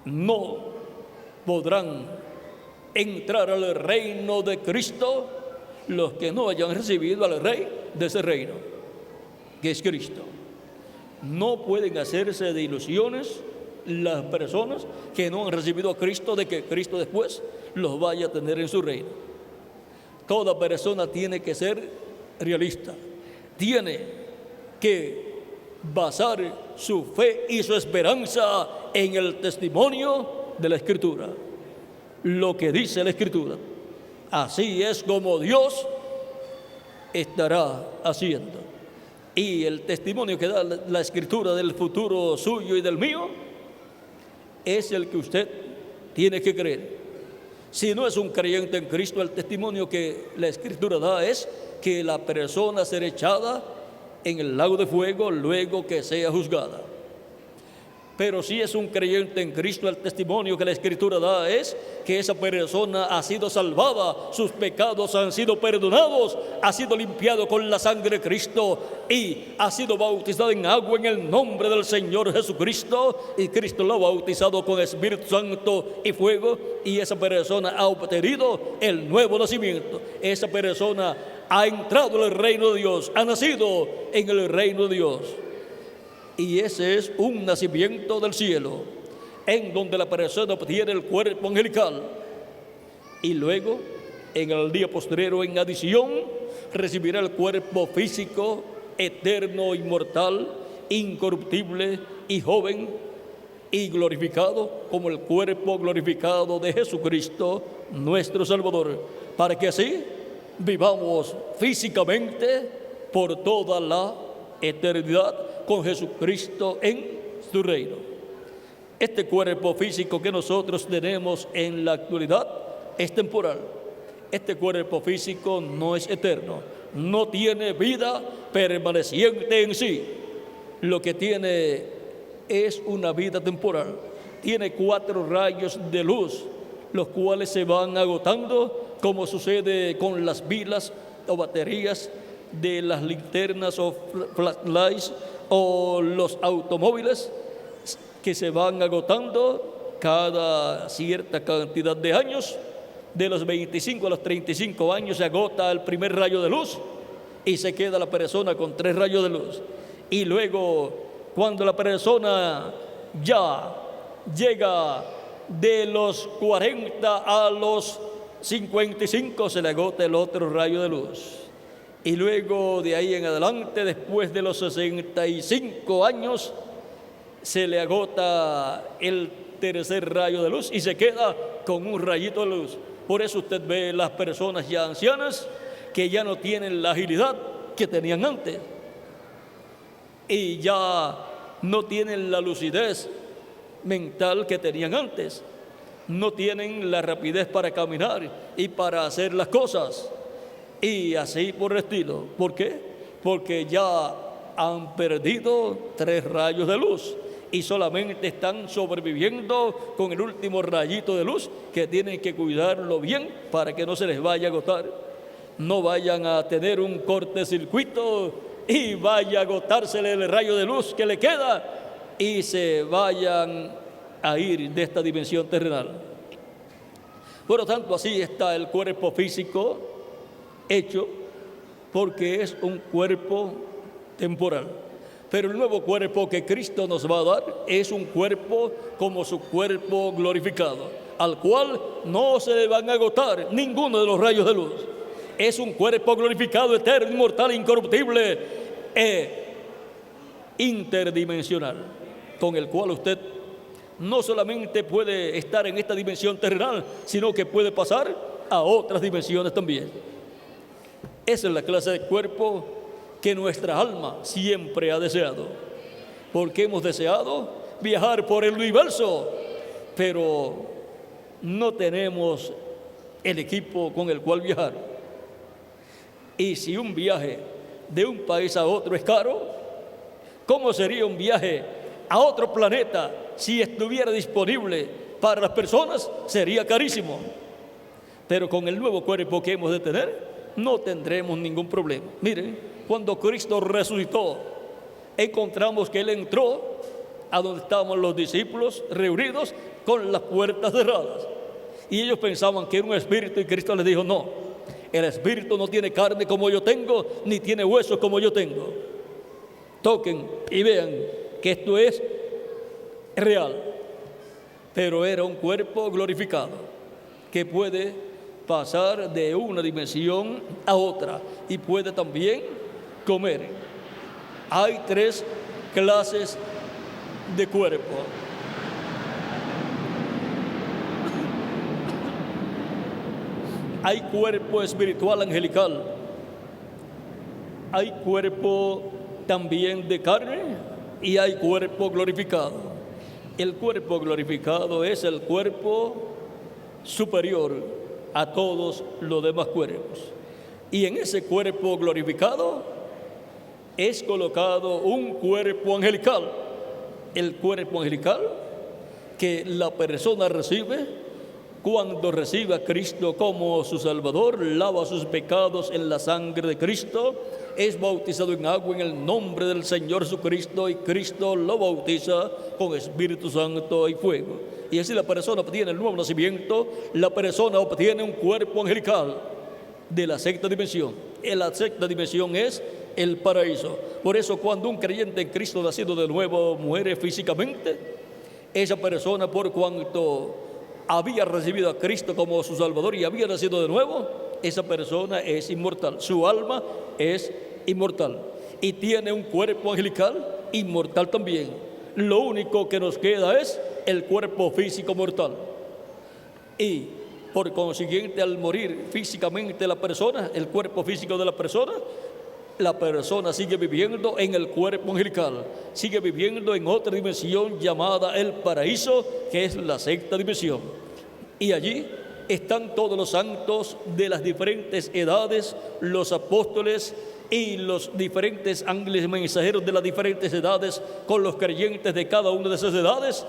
No podrán entrar al reino de Cristo los que no hayan recibido al Rey de ese reino, que es Cristo. No pueden hacerse de ilusiones las personas que no han recibido a Cristo, de que Cristo después los vaya a tener en su reino. Toda persona tiene que ser realista, tiene que basar su fe y su esperanza en el testimonio de la Escritura, lo que dice la Escritura. Así es como Dios estará haciendo. Y el testimonio que da la Escritura del futuro suyo y del mío es el que usted tiene que creer. Si no es un creyente en Cristo, el testimonio que la Escritura da es que la persona será echada en el lago de fuego luego que sea juzgada. Pero si es un creyente en Cristo, el testimonio que la Escritura da es que esa persona ha sido salvada, sus pecados han sido perdonados, ha sido limpiado con la sangre de Cristo y ha sido bautizado en agua en el nombre del Señor Jesucristo, y Cristo lo ha bautizado con Espíritu Santo y fuego, y esa persona ha obtenido el nuevo nacimiento. Esa persona ha entrado en el reino de Dios, ha nacido en el reino de Dios. Y ese es un nacimiento del cielo, en donde la persona obtiene el cuerpo angelical. Y luego, en el día postrero, en adición, recibirá el cuerpo físico, eterno, inmortal, incorruptible y joven y glorificado, como el cuerpo glorificado de Jesucristo, nuestro Salvador, para que así vivamos físicamente por toda la eternidad con Jesucristo en su reino. Este cuerpo físico que nosotros tenemos en la actualidad es temporal. Este cuerpo físico no es eterno, no tiene vida permaneciente en sí. Lo que tiene es una vida temporal. Tiene 4 rayos de luz, los cuales se van agotando, como sucede con las pilas o baterías de las linternas o flashlights o los automóviles, que se van agotando cada cierta cantidad de años. De los 25 a los 35 años se agota el primer rayo de luz y se queda la persona con 3 rayos de luz. Y luego, cuando la persona ya llega de los 40 a los 55, se le agota el otro rayo de luz. Y luego de ahí en adelante, después de los 65 años, se le agota el tercer rayo de luz y se queda con un rayito de luz. Por eso usted ve las personas ya ancianas que ya no tienen la agilidad que tenían antes y ya no tienen la lucidez mental que tenían antes, no tienen la rapidez para caminar y para hacer las cosas y así por el estilo. ¿Por qué? Porque ya han perdido 3 rayos de luz y solamente están sobreviviendo con el último rayito de luz, que tienen que cuidarlo bien para que no se les vaya a agotar, no vayan a tener un cortocircuito y vaya a agotársele el rayo de luz que le queda y se vayan a ir de esta dimensión terrenal. Por lo tanto, así está el cuerpo físico hecho, porque es un cuerpo temporal. Pero el nuevo cuerpo que Cristo nos va a dar es un cuerpo como su cuerpo glorificado, al cual no se le van a agotar ninguno de los rayos de luz. Es un cuerpo glorificado, eterno, inmortal, incorruptible e interdimensional, con el cual usted no solamente puede estar en esta dimensión terrenal, sino que puede pasar a otras dimensiones también. Esa es la clase de cuerpo que nuestra alma siempre ha deseado, porque hemos deseado viajar por el universo, pero no tenemos el equipo con el cual viajar. Y si un viaje de un país a otro es caro, ¿cómo sería un viaje a otro planeta si estuviera disponible para las personas? Sería carísimo. Pero con el nuevo cuerpo que hemos de tener, no tendremos ningún problema. Miren, cuando Cristo resucitó, encontramos que Él entró a donde estaban los discípulos reunidos con las puertas cerradas. Y ellos pensaban que era un espíritu, y Cristo les dijo: no, el espíritu no tiene carne como yo tengo, ni tiene huesos como yo tengo. Toquen y vean que esto es real. Pero era un cuerpo glorificado que puede pasar de una dimensión a otra y puede también comer. Hay 3 clases de cuerpo. Hay cuerpo espiritual angelical, hay cuerpo también de carne y hay cuerpo glorificado. El cuerpo glorificado es el cuerpo superior a todos los demás cuerpos. Y en ese cuerpo glorificado es colocado un cuerpo angelical. El cuerpo angelical que la persona recibe cuando recibe a Cristo como su Salvador, lava sus pecados en la sangre de Cristo, es bautizado en agua en el nombre del Señor Jesucristo, y Cristo lo bautiza con Espíritu Santo y fuego. Y así la persona obtiene el nuevo nacimiento, la persona obtiene un cuerpo angelical de la 6ª dimensión. En la 6ª dimensión es el paraíso. Por eso, cuando un creyente en Cristo nacido de nuevo muere físicamente, esa persona, por cuanto había recibido a Cristo como su Salvador y había nacido de nuevo, esa persona es inmortal. Su alma es inmortal y tiene un cuerpo angelical inmortal también. Lo único que nos queda es el cuerpo físico mortal. Y por consiguiente, al morir físicamente la persona, el cuerpo físico de la persona sigue viviendo en el cuerpo angelical, sigue viviendo en otra dimensión llamada el paraíso, que es la 6ª dimensión. Y allí están todos los santos de las diferentes edades, los apóstoles y los diferentes ángeles mensajeros de las diferentes edades con los creyentes de cada una de esas edades,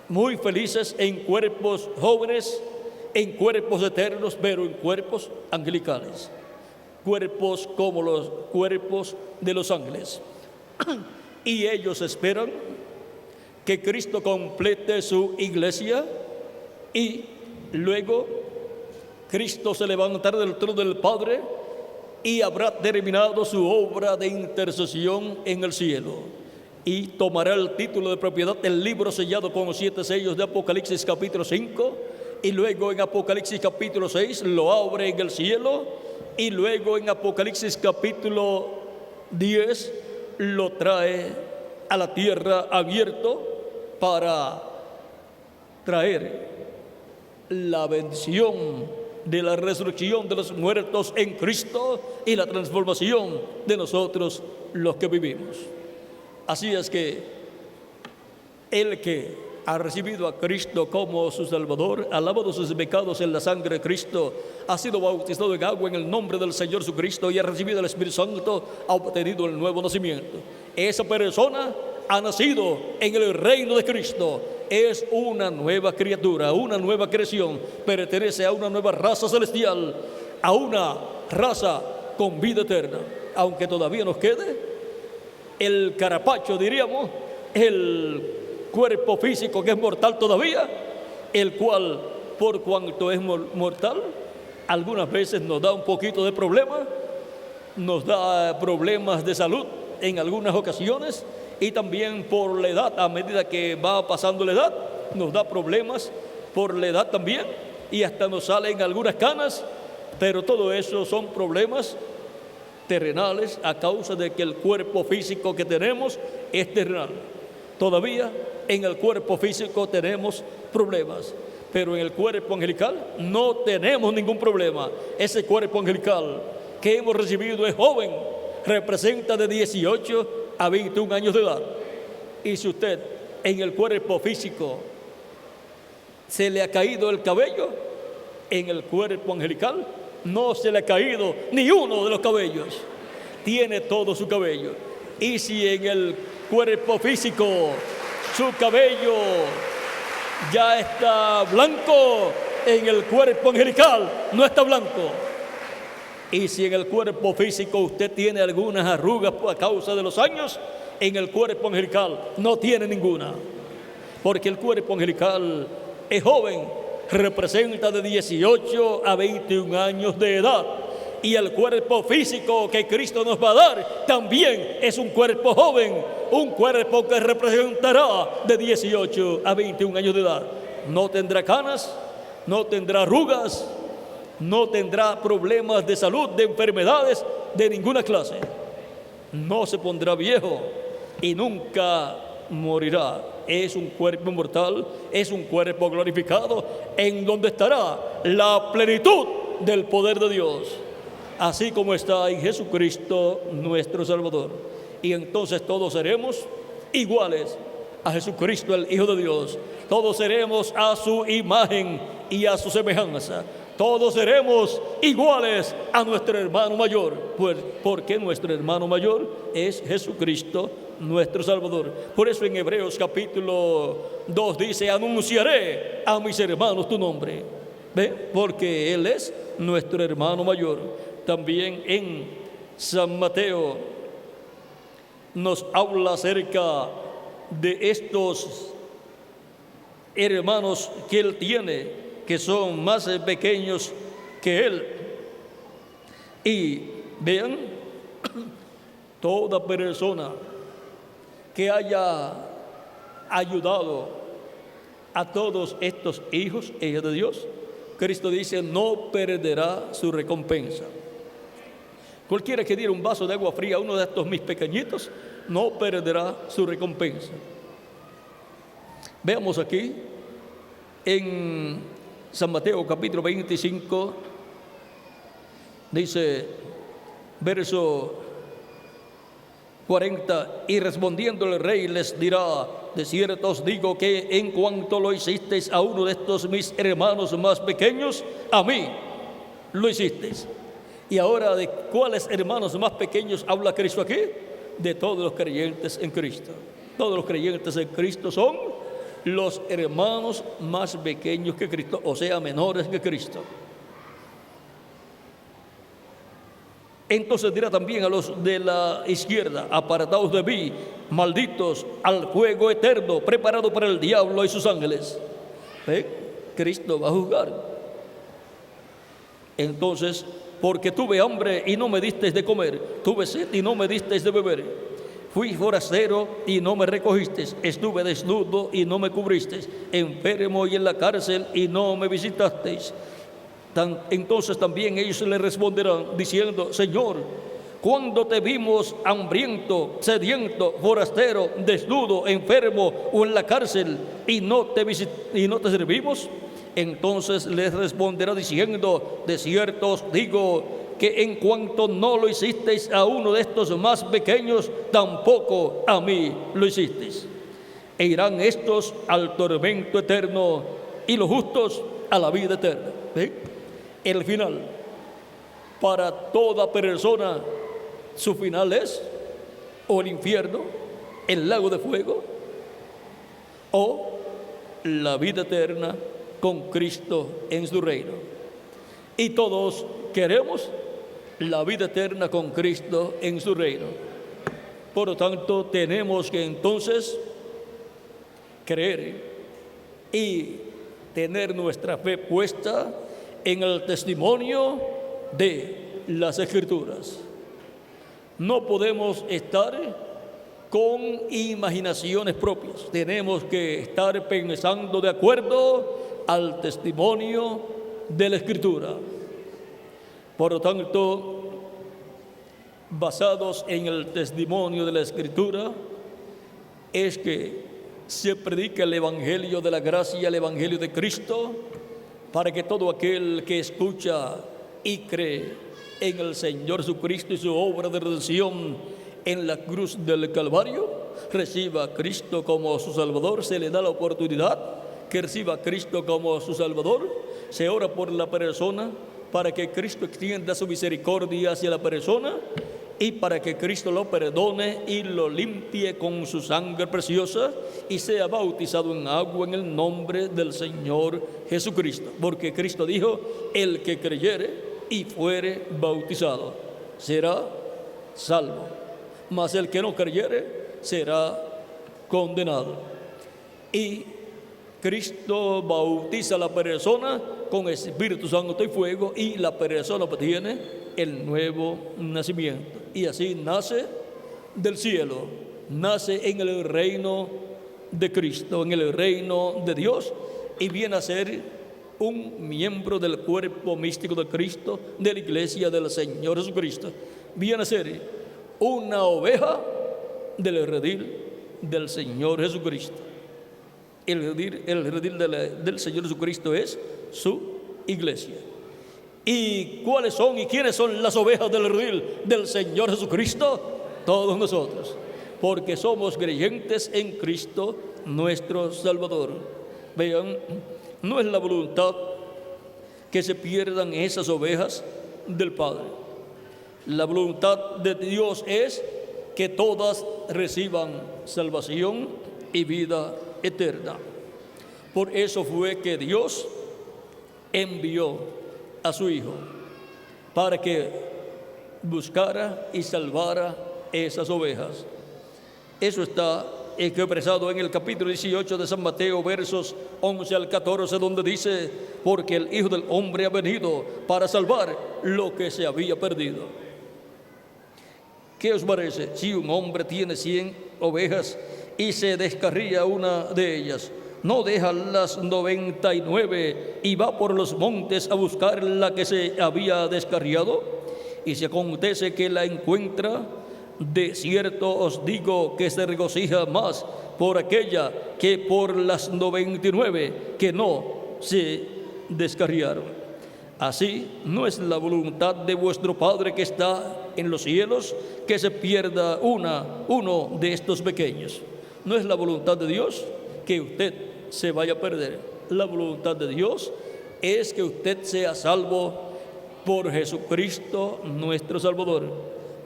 muy felices en cuerpos jóvenes, en cuerpos eternos, pero en cuerpos angelicales, cuerpos como los cuerpos de los ángeles. Y ellos esperan que Cristo complete su iglesia y luego Cristo se levantará del trono del Padre y habrá terminado su obra de intercesión en el cielo y tomará el título de propiedad del libro sellado con los 7 sellos de Apocalipsis capítulo 5, y luego en Apocalipsis capítulo 6 lo abre en el cielo, y luego en Apocalipsis capítulo 10 lo trae a la tierra abierto para traer la bendición de la resurrección de los muertos en Cristo y la transformación de nosotros los que vivimos. Así es que el que ha recibido a Cristo como su Salvador, ha lavado sus pecados en la sangre de Cristo, ha sido bautizado en agua en el nombre del Señor Jesucristo y ha recibido el Espíritu Santo, ha obtenido el nuevo nacimiento. Esa persona ha nacido en el reino de Cristo, es una nueva criatura, una nueva creación, pertenece a una nueva raza celestial, a una raza con vida eterna. Aunque todavía nos quede el carapacho, diríamos, el cuerpo físico que es mortal todavía, el cual, por cuanto es mortal, algunas veces nos da un poquito de problema, nos da problemas de salud en algunas ocasiones, y también por la edad, a medida que va pasando la edad, nos da problemas por la edad también, y hasta nos salen algunas canas, pero todo eso son problemas terrenales a causa de que el cuerpo físico que tenemos es terrenal. Todavía en el cuerpo físico tenemos problemas, pero en el cuerpo angelical no tenemos ningún problema. Ese cuerpo angelical que hemos recibido es joven, representa de 18 a 21 años de edad. Y si usted en el cuerpo físico se le ha caído el cabello, en el cuerpo angelical no se le ha caído ni uno de los cabellos, tiene todo su cabello. Y si en el cuerpo físico su cabello ya está blanco, en el cuerpo angelical no está blanco. Y si en el cuerpo físico usted tiene algunas arrugas a causa de los años, en el cuerpo angelical no tiene ninguna, porque el cuerpo angelical es joven, representa de 18 a 21 años de edad. Y el cuerpo físico que Cristo nos va a dar también es un cuerpo joven, un cuerpo que representará de 18 a 21 años de edad. No tendrá canas, no tendrá arrugas, no tendrá problemas de salud, de enfermedades de ninguna clase. No se pondrá viejo y nunca morirá. Es un cuerpo inmortal, es un cuerpo glorificado, en donde estará la plenitud del poder de Dios, así como está en Jesucristo nuestro Salvador. Y entonces todos seremos iguales a Jesucristo, el Hijo de Dios. Todos seremos a su imagen y a su semejanza. Todos seremos iguales a nuestro hermano mayor, pues porque nuestro hermano mayor es Jesucristo nuestro Salvador. Por eso en Hebreos capítulo 2 dice: anunciaré a mis hermanos tu nombre. ¿Ve? Porque Él es nuestro hermano mayor. También en San Mateo nos habla acerca de estos hermanos que Él tiene, que son más pequeños que Él. Y vean, toda persona que haya ayudado a todos estos hijos e hijas de Dios, Cristo dice, no perderá su recompensa. Cualquiera que diera un vaso de agua fría a uno de estos mis pequeñitos, no perderá su recompensa. Veamos aquí en San Mateo capítulo 25, dice, verso 40, y respondiendo el rey les dirá, de cierto os digo que en cuanto lo hicisteis a uno de estos mis hermanos más pequeños, a mí lo hicisteis. Y ahora, ¿de cuáles hermanos más pequeños habla Cristo aquí? De todos los creyentes en Cristo. Todos los creyentes en Cristo son los hermanos más pequeños que Cristo, o sea, menores que Cristo. Entonces dirá también a los de la izquierda: apartaos de mí, malditos, al fuego eterno preparado para el diablo y sus ángeles. ¿Ven? Cristo va a juzgar. Entonces, porque tuve hambre y no me disteis de comer, tuve sed y no me disteis de beber, fui forastero y no me recogisteis, estuve desnudo y no me cubristeis, enfermo y en la cárcel y no me visitasteis. Entonces también ellos le responderán diciendo: Señor, ¿cuándo te vimos hambriento, sediento, forastero, desnudo, enfermo o en la cárcel y no te servimos? Entonces les responderá diciendo: de cierto os digo que en cuanto no lo hicisteis a uno de estos más pequeños, tampoco a mí lo hicisteis. E irán estos al tormento eterno y los justos a la vida eterna. ¿Sí? El final, para toda persona, su final es o el infierno, el lago de fuego, o la vida eterna con Cristo en su reino. Y todos queremos la vida eterna con Cristo en su reino. Por lo tanto, tenemos que entonces creer y tener nuestra fe puesta en el testimonio de las Escrituras. No podemos estar con imaginaciones propias. Tenemos que estar pensando de acuerdo al testimonio de la Escritura. Por lo tanto, basados en el testimonio de la Escritura, es que se predica el Evangelio de la gracia, el Evangelio de Cristo, para que todo aquel que escucha y cree en el Señor Jesucristo y su obra de redención en la cruz del Calvario, reciba a Cristo como su Salvador. Se le da la oportunidad que reciba a Cristo como su Salvador. Se ora por la persona para que Cristo extienda su misericordia hacia la persona y para que Cristo lo perdone y lo limpie con su sangre preciosa y sea bautizado en agua en el nombre del Señor Jesucristo. Porque Cristo dijo: el que creyere y fuere bautizado será salvo, mas el que no creyere será condenado. Y Cristo bautiza a la persona con Espíritu Santo y fuego, y la persona obtiene el nuevo nacimiento. Y así nace del cielo, nace en el reino de Cristo, en el reino de Dios, y viene a ser un miembro del cuerpo místico de Cristo, de la iglesia del Señor Jesucristo. Viene a ser una oveja del redil del Señor Jesucristo. El redil del Señor Jesucristo es su iglesia. ¿Y cuáles son y quiénes son las ovejas del redil del Señor Jesucristo? Todos nosotros, porque somos creyentes en Cristo nuestro Salvador. Vean, no es la voluntad que se pierdan esas ovejas del Padre. La voluntad de Dios es que todas reciban salvación y vida eterna. Por eso fue que Dios envió a su Hijo para que buscara y salvara esas ovejas. Eso está expresado en el capítulo 18 de San Mateo, versos 11 al 14, donde dice: porque el Hijo del Hombre ha venido para salvar lo que se había perdido. ¿Qué os parece si un hombre tiene 100 ovejas y se descarría una de ellas? ¿No deja las 99 y va por los montes a buscar la que se había descarriado? Y si acontece que la encuentra, de cierto os digo que se regocija más por aquella que por las 99 que no se descarriaron. Así no es la voluntad de vuestro Padre que está en los cielos que se pierda uno de estos pequeños. No es la voluntad de Dios que usted se vaya a perder. La voluntad de Dios es que usted sea salvo por Jesucristo nuestro Salvador,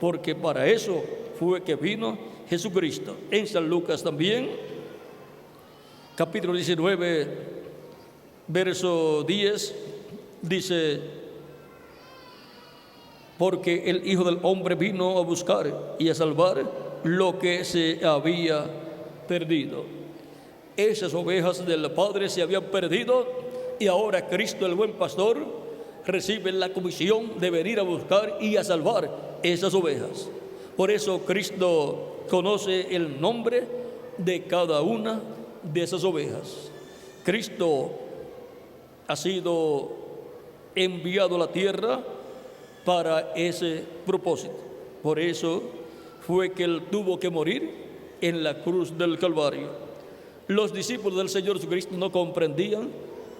porque para eso fue que vino Jesucristo. En San Lucas también, capítulo 19, verso 10, dice: porque el Hijo del Hombre vino a buscar y a salvar lo que se había perdido. Esas ovejas del Padre se habían perdido y ahora Cristo, el buen pastor, recibe la comisión de venir a buscar y a salvar esas ovejas. Por eso Cristo conoce el nombre de cada una de esas ovejas. Cristo ha sido enviado a la tierra para ese propósito. Por eso fue que Él tuvo que morir en la cruz del Calvario. Los discípulos del Señor Jesucristo no comprendían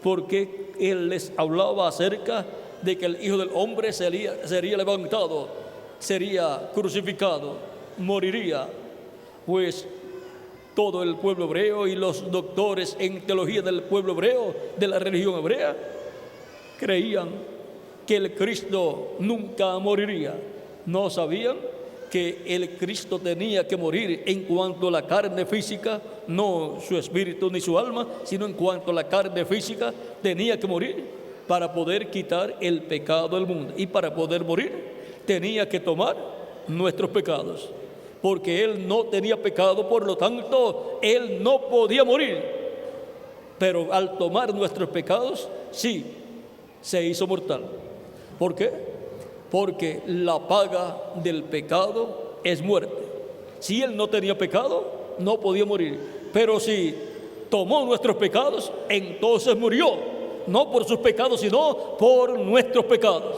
por qué Él les hablaba acerca de que el Hijo del Hombre sería levantado, sería crucificado, moriría. Pues todo el pueblo hebreo y los doctores en teología del pueblo hebreo, de la religión hebrea, creían que el Cristo nunca moriría. No sabían que el Cristo tenía que morir en cuanto a la carne física, no su espíritu ni su alma, sino en cuanto a la carne física, tenía que morir para poder quitar el pecado del mundo. Y para poder morir, tenía que tomar nuestros pecados, porque Él no tenía pecado, por lo tanto, Él no podía morir. Pero al tomar nuestros pecados, sí, se hizo mortal. ¿Por qué? Porque la paga del pecado es muerte. Si Él no tenía pecado, no podía morir. Pero si tomó nuestros pecados, entonces murió. No por sus pecados, sino por nuestros pecados.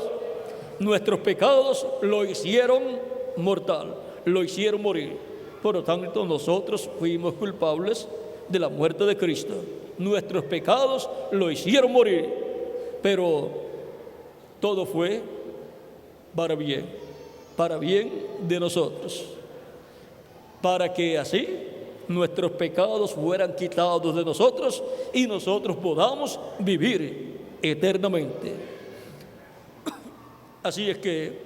Nuestros pecados lo hicieron mortal, lo hicieron morir. Por lo tanto, nosotros fuimos culpables de la muerte de Cristo. Nuestros pecados lo hicieron morir. Pero todo fue para bien de nosotros, para que así nuestros pecados fueran quitados de nosotros y nosotros podamos vivir eternamente. Así es que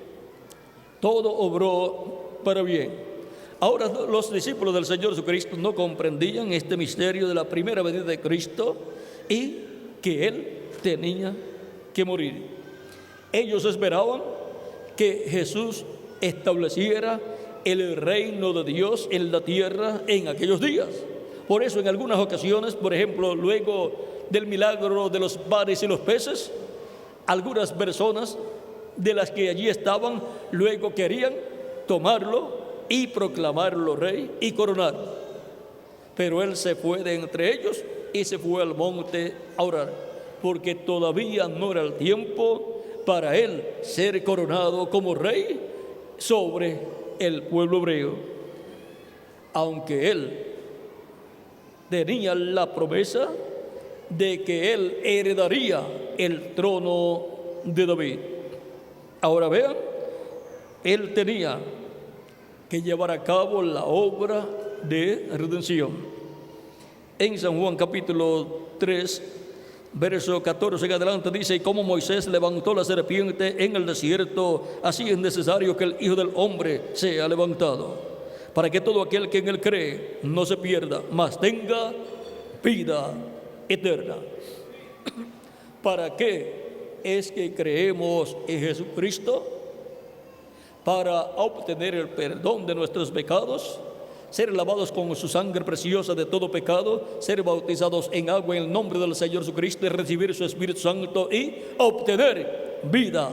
todo obró para bien. Ahora los discípulos del Señor Jesucristo no comprendían este misterio de la primera venida de Cristo y que Él tenía que morir. Ellos esperaban que Jesús estableciera el reino de Dios en la tierra en aquellos días. Por eso en algunas ocasiones, por ejemplo, luego del milagro de los panes y los peces, algunas personas de las que allí estaban luego querían tomarlo y proclamarlo rey y coronarlo. Pero Él se fue de entre ellos y se fue al monte a orar, porque todavía no era el tiempo para Él ser coronado como rey sobre el pueblo hebreo. Aunque Él tenía la promesa de que Él heredaría el trono de David. Ahora vean, Él tenía que llevar a cabo la obra de redención. En San Juan capítulo 3, verso 14 en adelante dice: y como Moisés levantó la serpiente en el desierto, así es necesario que el Hijo del Hombre sea levantado, para que todo aquel que en Él cree no se pierda, mas tenga vida eterna. ¿Para qué es que creemos en Jesucristo? Para obtener el perdón de nuestros pecados, ser lavados con su sangre preciosa de todo pecado, ser bautizados en agua en el nombre del Señor Jesucristo y recibir su Espíritu Santo y obtener vida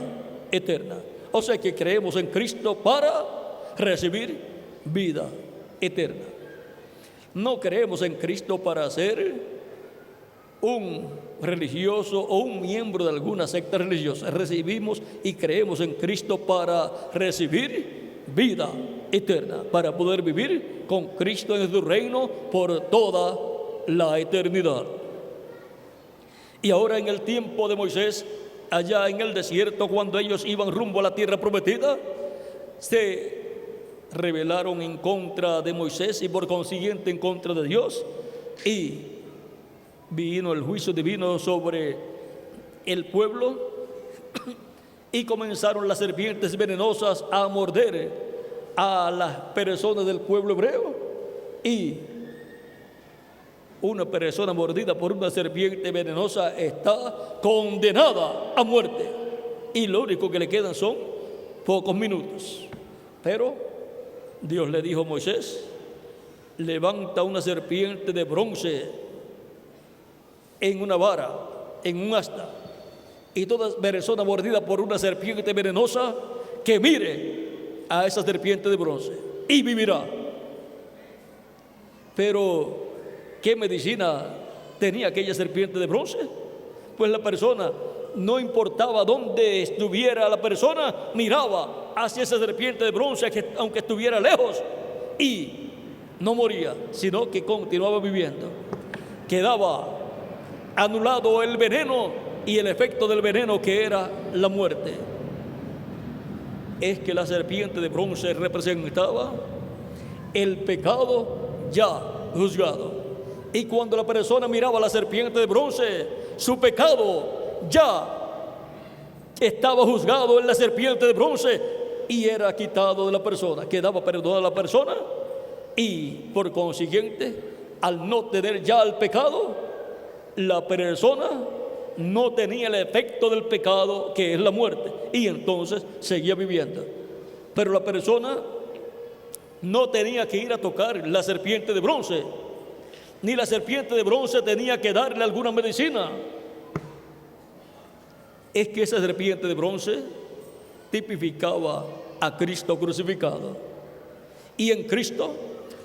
eterna. O sea que creemos en Cristo para recibir vida eterna. No creemos en Cristo para ser un religioso o un miembro de alguna secta religiosa. Recibimos y creemos en Cristo para recibir vida eterna, para poder vivir con Cristo en su reino por toda la eternidad. Y ahora en el tiempo de Moisés, allá en el desierto, cuando ellos iban rumbo a la tierra prometida, se rebelaron en contra de Moisés y por consiguiente en contra de Dios, y vino el juicio divino sobre el pueblo y comenzaron las serpientes venenosas a morder a las personas del pueblo hebreo. Y una persona mordida por una serpiente venenosa está condenada a muerte, y lo único que le quedan son pocos minutos. Pero Dios le dijo a Moisés: levanta una serpiente de bronce en una vara, en un asta, y toda persona mordida por una serpiente venenosa que mire a esa serpiente de bronce y vivirá. Pero ¿qué medicina tenía aquella serpiente de bronce? Pues la persona, no importaba dónde estuviera la persona, miraba hacia esa serpiente de bronce, que aunque estuviera lejos, y no moría, sino que continuaba viviendo. Quedaba anulado el veneno y el efecto del veneno, que era la muerte. Es que la serpiente de bronce representaba el pecado ya juzgado. Y cuando la persona miraba a la serpiente de bronce, su pecado ya estaba juzgado en la serpiente de bronce y era quitado de la persona. Quedaba perdonada la persona, y por consiguiente, al no tener ya el pecado, la persona no tenía el efecto del pecado, que es la muerte, y entonces seguía viviendo. Pero la persona no tenía que ir a tocar la serpiente de bronce, ni la serpiente de bronce tenía que darle alguna medicina. Es que esa serpiente de bronce tipificaba a Cristo crucificado, y en Cristo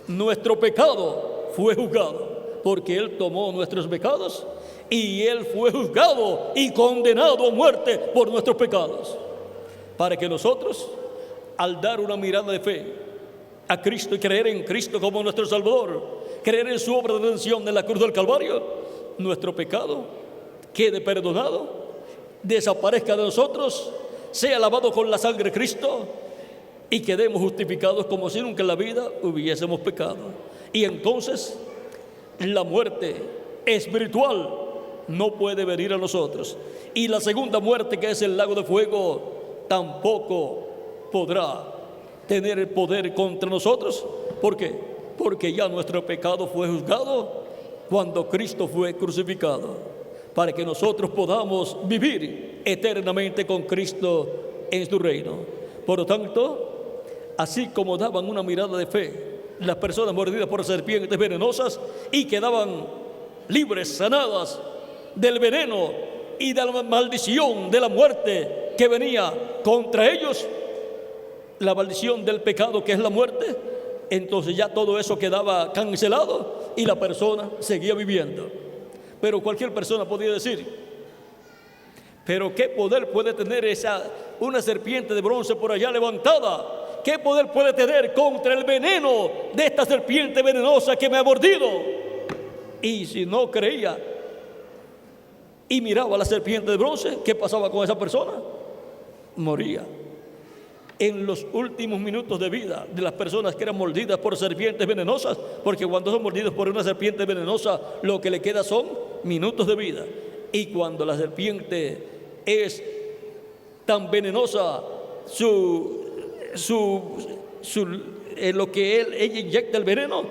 nuestro pecado fue juzgado, porque Él tomó nuestros pecados y Él fue juzgado y condenado a muerte por nuestros pecados, para que nosotros, al dar una mirada de fe a Cristo y creer en Cristo como nuestro Salvador, creer en su obra de redención en la cruz del Calvario, nuestro pecado quede perdonado, desaparezca de nosotros, sea lavado con la sangre de Cristo, y quedemos justificados como si nunca en la vida hubiésemos pecado. Y entonces la muerte espiritual no puede venir a nosotros, y la segunda muerte, que es el lago de fuego, tampoco podrá tener el poder contra nosotros. ¿Por qué? Porque ya nuestro pecado fue juzgado cuando Cristo fue crucificado, para que nosotros podamos vivir eternamente con Cristo en su reino. Por lo tanto, así como daban una mirada de fe las personas mordidas por serpientes venenosas y quedaban libres, sanadas del veneno y de la maldición de la muerte que venía contra ellos, la maldición del pecado, que es la muerte, entonces ya todo eso quedaba cancelado y la persona seguía viviendo. Pero cualquier persona podía decir: pero ¿qué poder puede tener una serpiente de bronce por allá levantada? ¿Qué poder puede tener contra el veneno de esta serpiente venenosa que me ha mordido? Y si no creía y miraba a la serpiente de bronce, ¿qué pasaba con esa persona? Moría. En los últimos minutos de vida de las personas que eran mordidas por serpientes venenosas, porque cuando son mordidos por una serpiente venenosa, lo que le queda son minutos de vida. Y cuando la serpiente es tan venenosa, en lo que ella inyecta el veneno,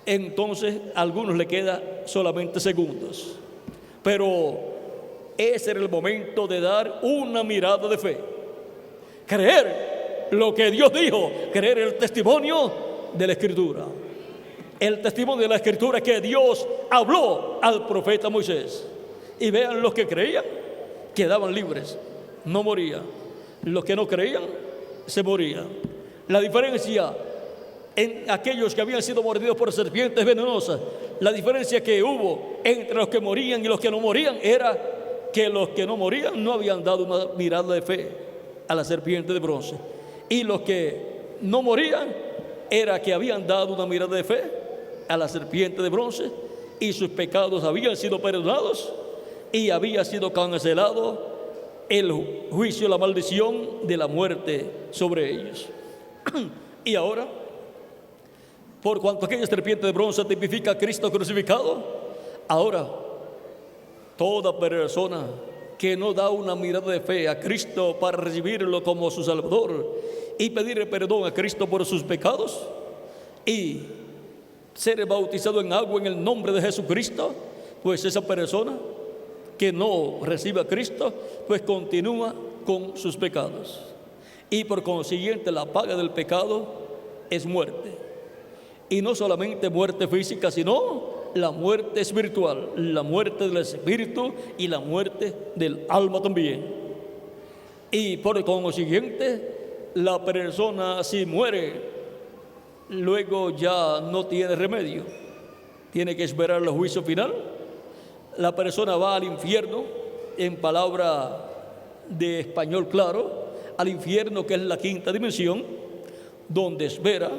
entonces a algunos le queda solamente segundos. Pero ese era el momento de dar una mirada de fe, creer lo que Dios dijo, creer el testimonio de la Escritura, el testimonio de la Escritura que Dios habló al profeta Moisés. Y vean, los que creían quedaban libres, no morían. Los que no creían se morían. La diferencia en aquellos que habían sido mordidos por serpientes venenosas, la diferencia que hubo entre los que morían y los que no morían, era que los que no morían no habían dado una mirada de fe a la serpiente de bronce, y los que no morían era que habían dado una mirada de fe a la serpiente de bronce, y sus pecados habían sido perdonados y había sido cancelado el juicio, la maldición de la muerte sobre ellos. Y ahora, por cuanto aquella serpiente de bronce tipifica a Cristo crucificado, ahora toda persona que no da una mirada de fe a Cristo para recibirlo como su Salvador y pedirle perdón a Cristo por sus pecados y ser bautizado en agua en el nombre de Jesucristo, pues esa persona que no recibe a Cristo, pues continúa con sus pecados. Y por consiguiente la paga del pecado es muerte. Y no solamente muerte física, sino la muerte espiritual, la muerte del espíritu y la muerte del alma también. Y por consiguiente, la persona si muere, luego ya no tiene remedio. Tiene que esperar el juicio final. La persona va al infierno, en palabra de español claro, al infierno, que es la quinta dimensión, donde espera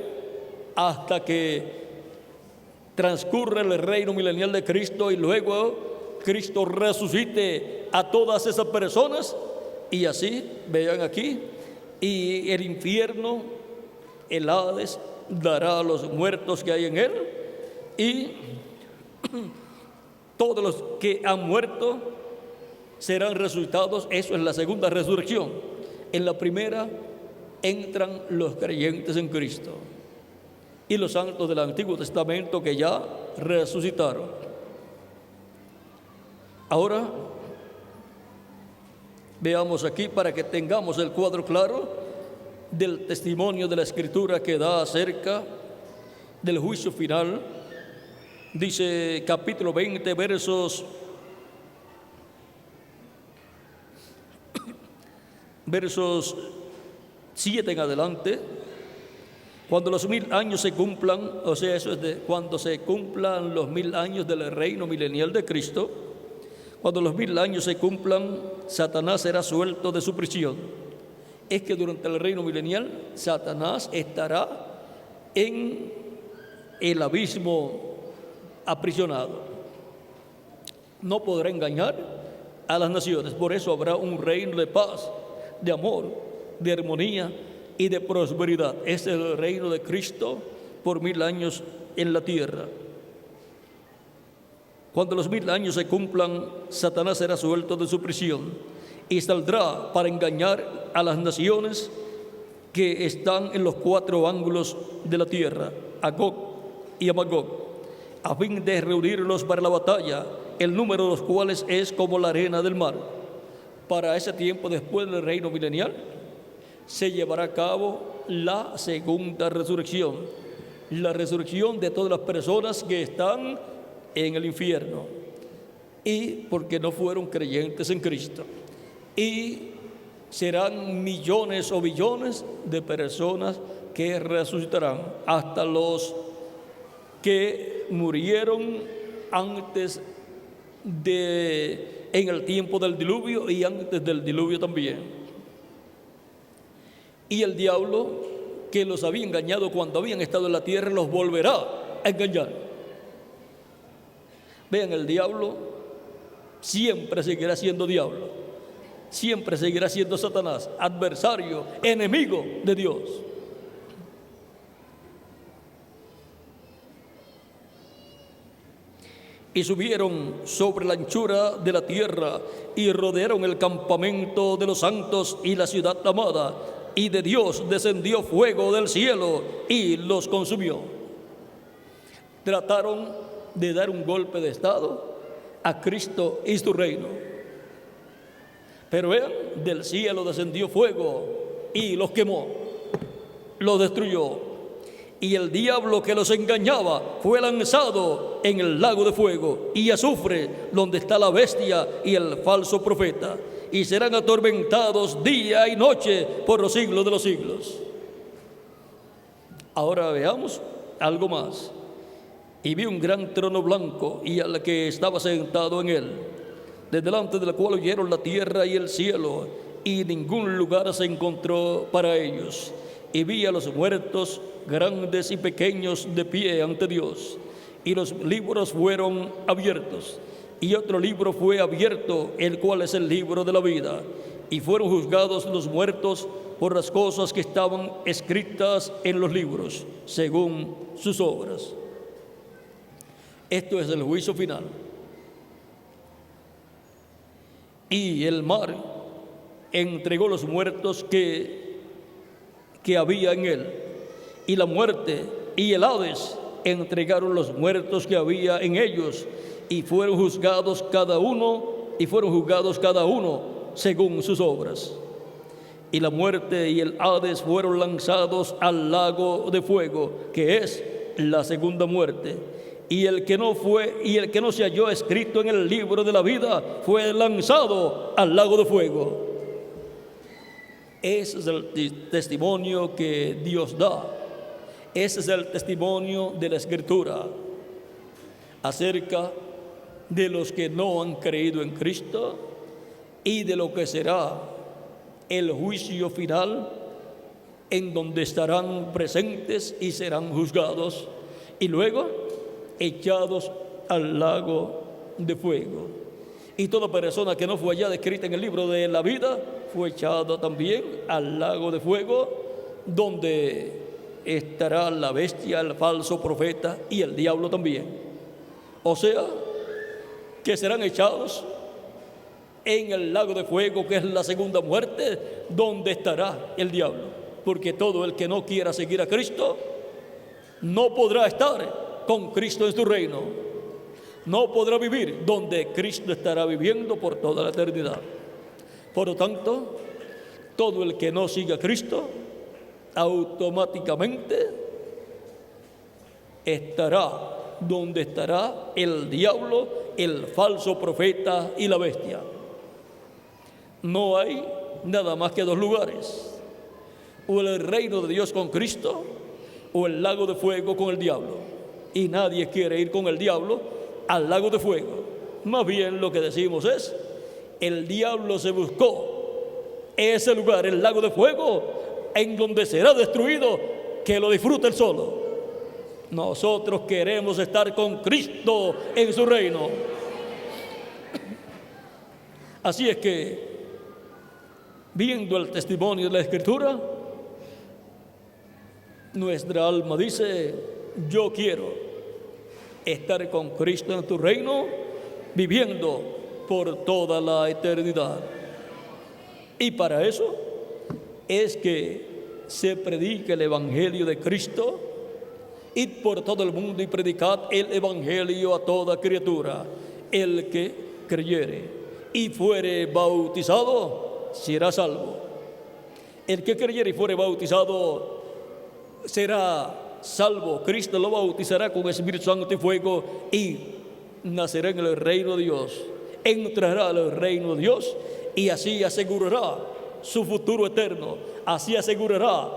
hasta que transcurre el reino milenial de Cristo y luego Cristo resucite a todas esas personas. Y así, vean aquí, y el infierno, el Hades, dará a los muertos que hay en él, y todos los que han muerto serán resucitados. Eso es la segunda resurrección. En la primera entran los creyentes en Cristo y los santos del Antiguo Testamento que ya resucitaron. Ahora veamos aquí, para que tengamos el cuadro claro del testimonio de la Escritura que da acerca del juicio final. Dice capítulo 20, versos 7 en adelante: cuando los 1000 años se cumplan, o sea, eso es cuando se cumplan los 1000 años del reino milenial de Cristo, cuando los 1000 años se cumplan, Satanás será suelto de su prisión. Es que durante el reino milenial, Satanás estará en el abismo aprisionado. No podrá engañar a las naciones. Por eso habrá un reino de paz, de amor, de armonía y de prosperidad. Es el reino de Cristo por 1000 años en la tierra. Cuando los 1000 años se cumplan, Satanás será suelto de su prisión y saldrá para engañar a las naciones que están en los 4 ángulos de la tierra, a Gog y a Magog, a fin de reunirlos para la batalla, el número de los cuales es como la arena del mar. Para ese tiempo, después del reino milenial, se llevará a cabo la segunda resurrección, la resurrección de todas las personas que están en el infierno y porque no fueron creyentes en Cristo. Y serán millones o billones de personas que resucitarán, hasta los que murieron antes en el tiempo del diluvio y antes del diluvio también. Y el diablo, que los había engañado cuando habían estado en la tierra, los volverá a engañar. Vean, el diablo siempre seguirá siendo diablo, siempre seguirá siendo Satanás, adversario, enemigo de Dios. Y subieron sobre la anchura de la tierra y rodearon el campamento de los santos y la ciudad amada, y de Dios descendió fuego del cielo y los consumió. Trataron de dar un golpe de estado a Cristo y su reino, pero vean, del cielo descendió fuego y los quemó, los destruyó. Y el diablo que los engañaba fue lanzado en el lago de fuego y azufre, donde está la bestia y el falso profeta, y serán atormentados día y noche por los siglos de los siglos. Ahora veamos algo más. Y vi un gran trono blanco y al que estaba sentado en él, de delante del cual huyeron la tierra y el cielo, y ningún lugar se encontró para ellos. Y vi a los muertos, grandes y pequeños, de pie ante Dios, y los libros fueron abiertos, y otro libro fue abierto, el cual es el libro de la vida, y fueron juzgados los muertos por las cosas que estaban escritas en los libros, según sus obras. Esto es el juicio final. y el mar entregó los muertos que había en él, y la muerte y el Hades entregaron los muertos que había en ellos, y fueron juzgados cada uno según sus obras. Y la muerte y el Hades fueron lanzados al lago de fuego, que es la segunda muerte. Y el que no se halló escrito en el libro de la vida fue lanzado al lago de fuego. Ese es el testimonio que Dios da. Ese es el testimonio de la Escritura acerca de los que no han creído en Cristo y de lo que será el juicio final, en donde estarán presentes y serán juzgados y luego echados al lago de fuego. Y toda persona que no fue hallada escrita en el libro de la vida fue echada también al lago de fuego, donde estará la bestia, el falso profeta y el diablo también. O sea, que serán echados en el lago de fuego, que es la segunda muerte, donde estará el diablo. Porque todo el que no quiera seguir a Cristo no podrá estar con Cristo en su reino. No podrá vivir donde Cristo estará viviendo por toda la eternidad. Por lo tanto, todo el que no siga a Cristo automáticamente estará donde estará el diablo, el falso profeta y la bestia. No hay nada más que dos lugares: o el reino de Dios con Cristo, o el lago de fuego con el diablo. Y nadie quiere ir con el diablo al lago de fuego. Más bien lo que decimos es: el diablo se buscó ese lugar, el lago de fuego, en donde será destruido, que lo disfrute él solo. Nosotros queremos estar con Cristo en su reino. Así es que, viendo el testimonio de la Escritura, nuestra alma dice: yo quiero estar con Cristo en tu reino, viviendo por toda la eternidad. Y para eso es que se predica el Evangelio de Cristo. Id por todo el mundo y predicad el Evangelio a toda criatura. El que creyere y fuere bautizado será salvo. El que creyere y fuere bautizado será salvo. Cristo lo bautizará con Espíritu Santo y fuego, y nacerá en el reino de Dios. Entrará al reino de Dios, y así asegurará su futuro eterno. Así asegurará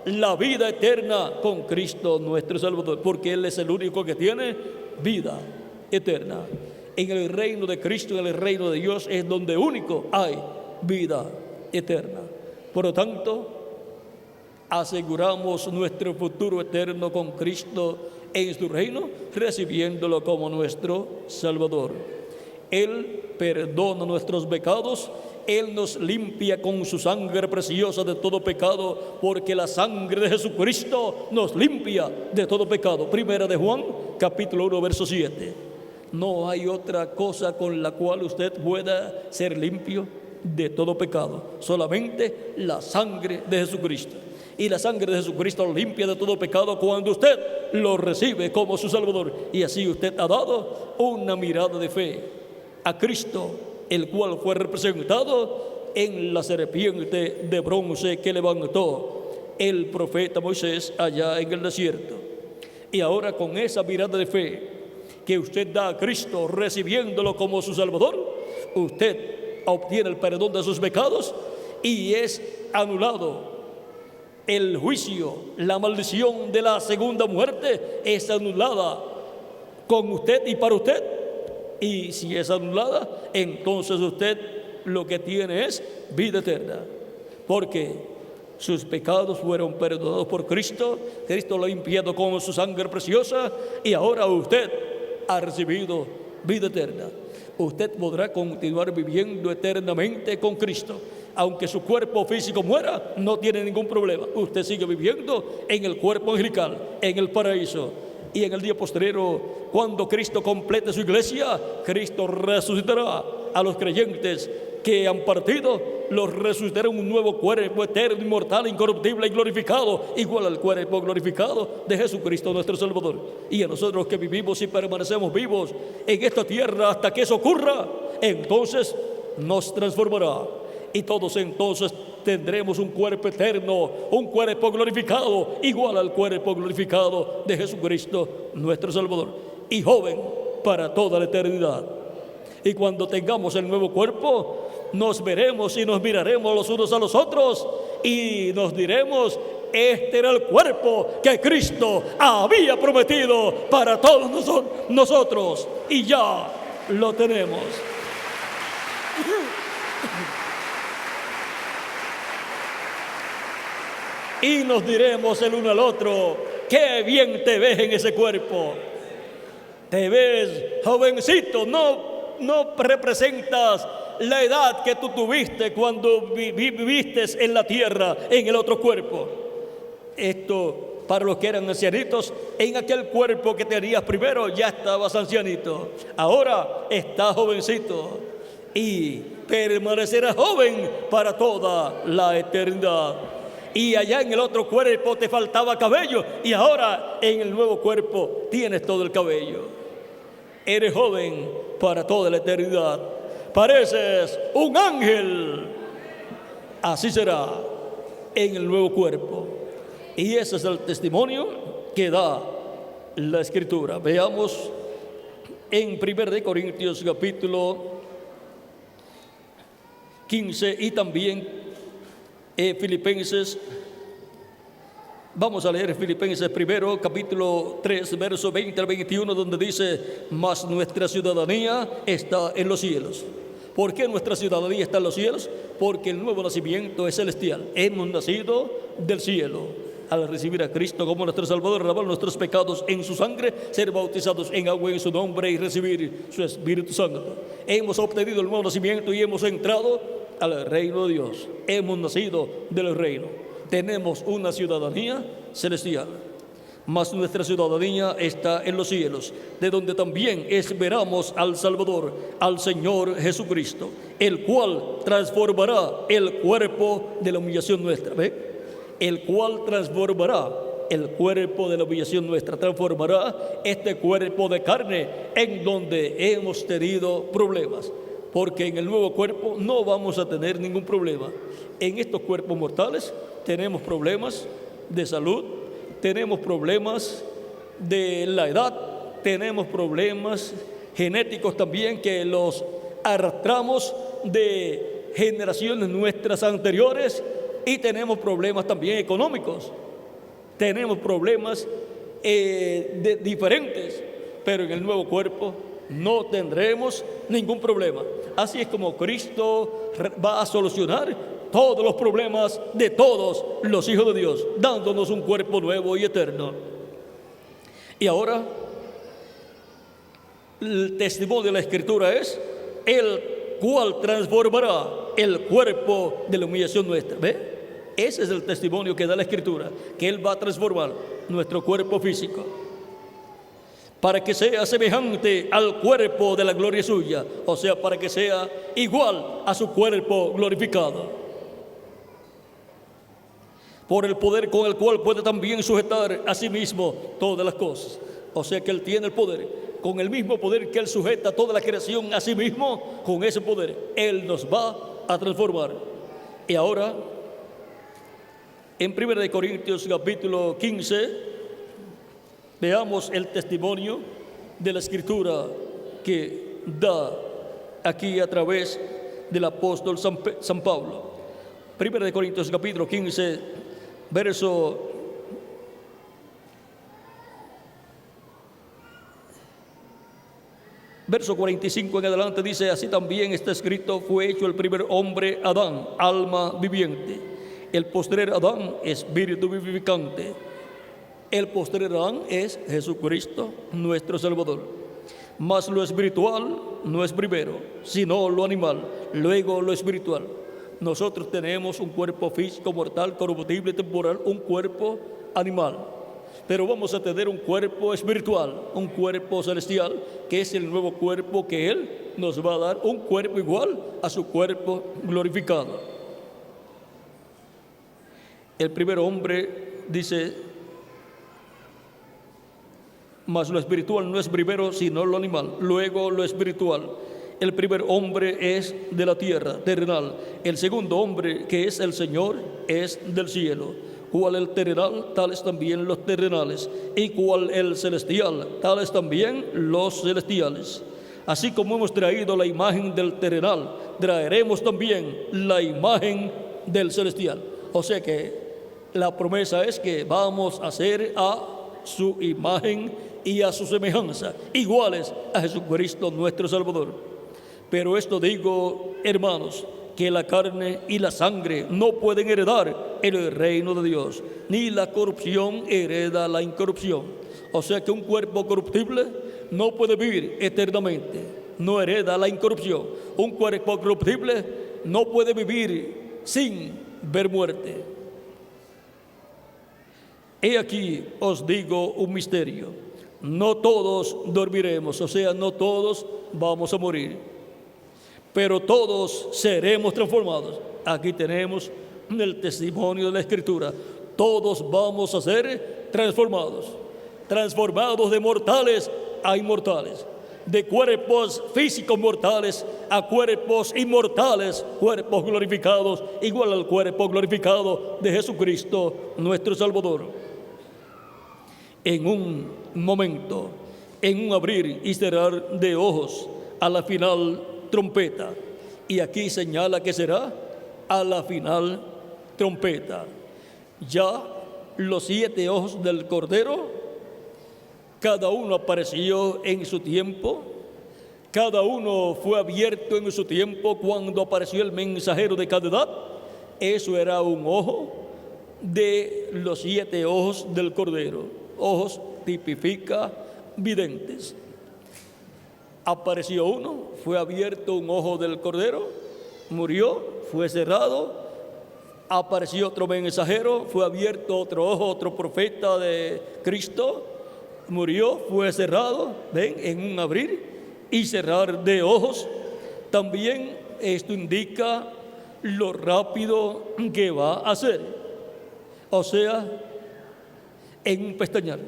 la vida eterna con Cristo nuestro Salvador, porque Él es el único que tiene vida eterna. En el reino de Cristo, en el reino de Dios, es donde único hay vida eterna. Por lo tanto, aseguramos nuestro futuro eterno con Cristo en su reino, recibiéndolo como nuestro Salvador. Él perdona nuestros pecados. Él nos limpia con su sangre preciosa de todo pecado, porque la sangre de Jesucristo nos limpia de todo pecado. Primera de Juan, capítulo 1, verso 7. No hay otra cosa con la cual usted pueda ser limpio de todo pecado, solamente la sangre de Jesucristo. Y la sangre de Jesucristo lo limpia de todo pecado cuando usted lo recibe como su Salvador. Y así usted ha dado una mirada de fe a Cristo, el cual fue representado en la serpiente de bronce que levantó el profeta Moisés allá en el desierto. Y ahora, con esa mirada de fe que usted da a Cristo, recibiéndolo como su Salvador, usted obtiene el perdón de sus pecados y es anulado el juicio. La maldición de la segunda muerte es anulada con usted y para usted. Y si es anulada, entonces usted lo que tiene es vida eterna, porque sus pecados fueron perdonados por Cristo. Cristo lo ha limpiado con su sangre preciosa, y ahora usted ha recibido vida eterna. Usted podrá continuar viviendo eternamente con Cristo. Aunque su cuerpo físico muera, no tiene ningún problema. Usted sigue viviendo en el cuerpo angelical, en el paraíso. Y en el día posterior, cuando Cristo complete su iglesia, Cristo resucitará a los creyentes que han partido, los resucitará un nuevo cuerpo eterno, inmortal, incorruptible y glorificado, igual al cuerpo glorificado de Jesucristo nuestro Salvador. Y a nosotros que vivimos y permanecemos vivos en esta tierra hasta que eso ocurra, entonces nos transformará. Y todos entonces tendremos un cuerpo eterno, un cuerpo glorificado, igual al cuerpo glorificado de Jesucristo nuestro Salvador, y joven para toda la eternidad. Y cuando tengamos el nuevo cuerpo, nos veremos y nos miraremos los unos a los otros y nos diremos: este era el cuerpo que Cristo había prometido para todos nosotros, y ya lo tenemos. Y nos diremos el uno al otro: qué bien te ves en ese cuerpo. Te ves jovencito, no representas la edad que tú tuviste cuando viviste en la tierra, en el otro cuerpo. Esto para los que eran ancianitos, en aquel cuerpo que tenías primero ya estabas ancianito. Ahora estás jovencito y permanecerás joven para toda la eternidad. Y allá en el otro cuerpo te faltaba cabello, y ahora en el nuevo cuerpo tienes todo el cabello. Eres joven para toda la eternidad. Pareces un ángel. Así será en el nuevo cuerpo. Y ese es el testimonio que da la Escritura. Veamos en 1 Corintios capítulo 15 y también Filipenses. Vamos a leer Filipenses primero, capítulo 3, verso 20 al 21, donde dice: mas nuestra ciudadanía está en los cielos. ¿Por qué nuestra ciudadanía está en los cielos? Porque el nuevo nacimiento es celestial. Hemos nacido del cielo. Al recibir a Cristo como nuestro Salvador, lavar nuestros pecados en su sangre, ser bautizados en agua en su nombre y recibir su Espíritu Santo. Hemos obtenido el nuevo nacimiento y hemos entrado al reino de Dios. Hemos nacido del reino. Tenemos una ciudadanía celestial. Mas nuestra ciudadanía está en los cielos, de donde también esperamos al Salvador, al Señor Jesucristo, el cual transformará el cuerpo de la humillación nuestra. ¿Ve? El cual transformará el cuerpo de la humillación nuestra, transformará este cuerpo de carne en donde hemos tenido problemas, porque en el nuevo cuerpo no vamos a tener ningún problema. En estos cuerpos mortales tenemos problemas de salud, tenemos problemas de la edad, tenemos problemas genéticos también que los arrastramos de generaciones nuestras anteriores, y tenemos problemas también económicos, tenemos problemas diferentes, pero en el nuevo cuerpo no tendremos ningún problema. Así es como Cristo va a solucionar todos los problemas de todos los hijos de Dios, dándonos un cuerpo nuevo y eterno. Y ahora, el testimonio de la Escritura es: el cual transformará el cuerpo de la humillación nuestra. ¿Ve? Ese es el testimonio que da la Escritura, que Él va a transformar nuestro cuerpo físico para que sea semejante al cuerpo de la gloria suya, o sea, para que sea igual a su cuerpo glorificado, por el poder con el cual puede también sujetar a sí mismo todas las cosas. O sea que Él tiene el poder, con el mismo poder que Él sujeta toda la creación a sí mismo, con ese poder Él nos va a transformar. Y ahora, en 1 Corintios capítulo 15, veamos el testimonio de la Escritura que da aquí a través del apóstol San Pablo. 1 Corintios capítulo 15, verso 45 en adelante dice: así también está escrito, fue hecho el primer hombre Adán, alma viviente. El postrer Adán, espíritu vivificante. El postrer Adán es Jesucristo, nuestro Salvador. Mas lo espiritual no es primero, sino lo animal, luego lo espiritual. Nosotros tenemos un cuerpo físico, mortal, corruptible, temporal, un cuerpo animal. Pero vamos a tener un cuerpo espiritual, un cuerpo celestial, que es el nuevo cuerpo que Él nos va a dar un cuerpo igual a su cuerpo glorificado. El primer hombre dice, mas lo espiritual no es primero sino lo animal, luego lo espiritual. El primer hombre es de la tierra, terrenal. El segundo hombre, que es el Señor, es del cielo. Cual el terrenal, tales también los terrenales. Y cual el celestial, tales también los celestiales. Así como hemos traído la imagen del terrenal, traeremos también la imagen del celestial. O sea que la promesa es que vamos a ser a su imagen y a su semejanza, iguales a Jesucristo nuestro Salvador. Pero esto digo, hermanos, que la carne y la sangre no pueden heredar el reino de Dios, ni la corrupción hereda la incorrupción. O sea que un cuerpo corruptible no puede vivir eternamente, no hereda la incorrupción. Un cuerpo corruptible no puede vivir sin ver muerte. He aquí os digo un misterio: no todos dormiremos, o sea, no todos vamos a morir, pero todos seremos transformados. Aquí tenemos el testimonio de la Escritura. Todos vamos a ser transformados, transformados de mortales a inmortales, de cuerpos físicos mortales a cuerpos inmortales, cuerpos glorificados, igual al cuerpo glorificado de Jesucristo nuestro Salvador. En un momento, en un abrir y cerrar de ojos, a la final trompeta. Y aquí señala que será a la final trompeta. Ya los 7 ojos del Cordero, cada uno apareció en su tiempo, cada uno fue abierto en su tiempo. Cuando apareció el mensajero de cada edad, eso era un ojo de los 7 ojos del Cordero. Ojos tipifica videntes. Apareció uno, fue abierto un ojo del Cordero, murió, fue cerrado. Apareció otro mensajero, fue abierto otro ojo, otro profeta de Cristo, murió, fue cerrado. Ven, en un abrir y cerrar de ojos. También esto indica lo rápido que va a ser. O sea, en un pestañear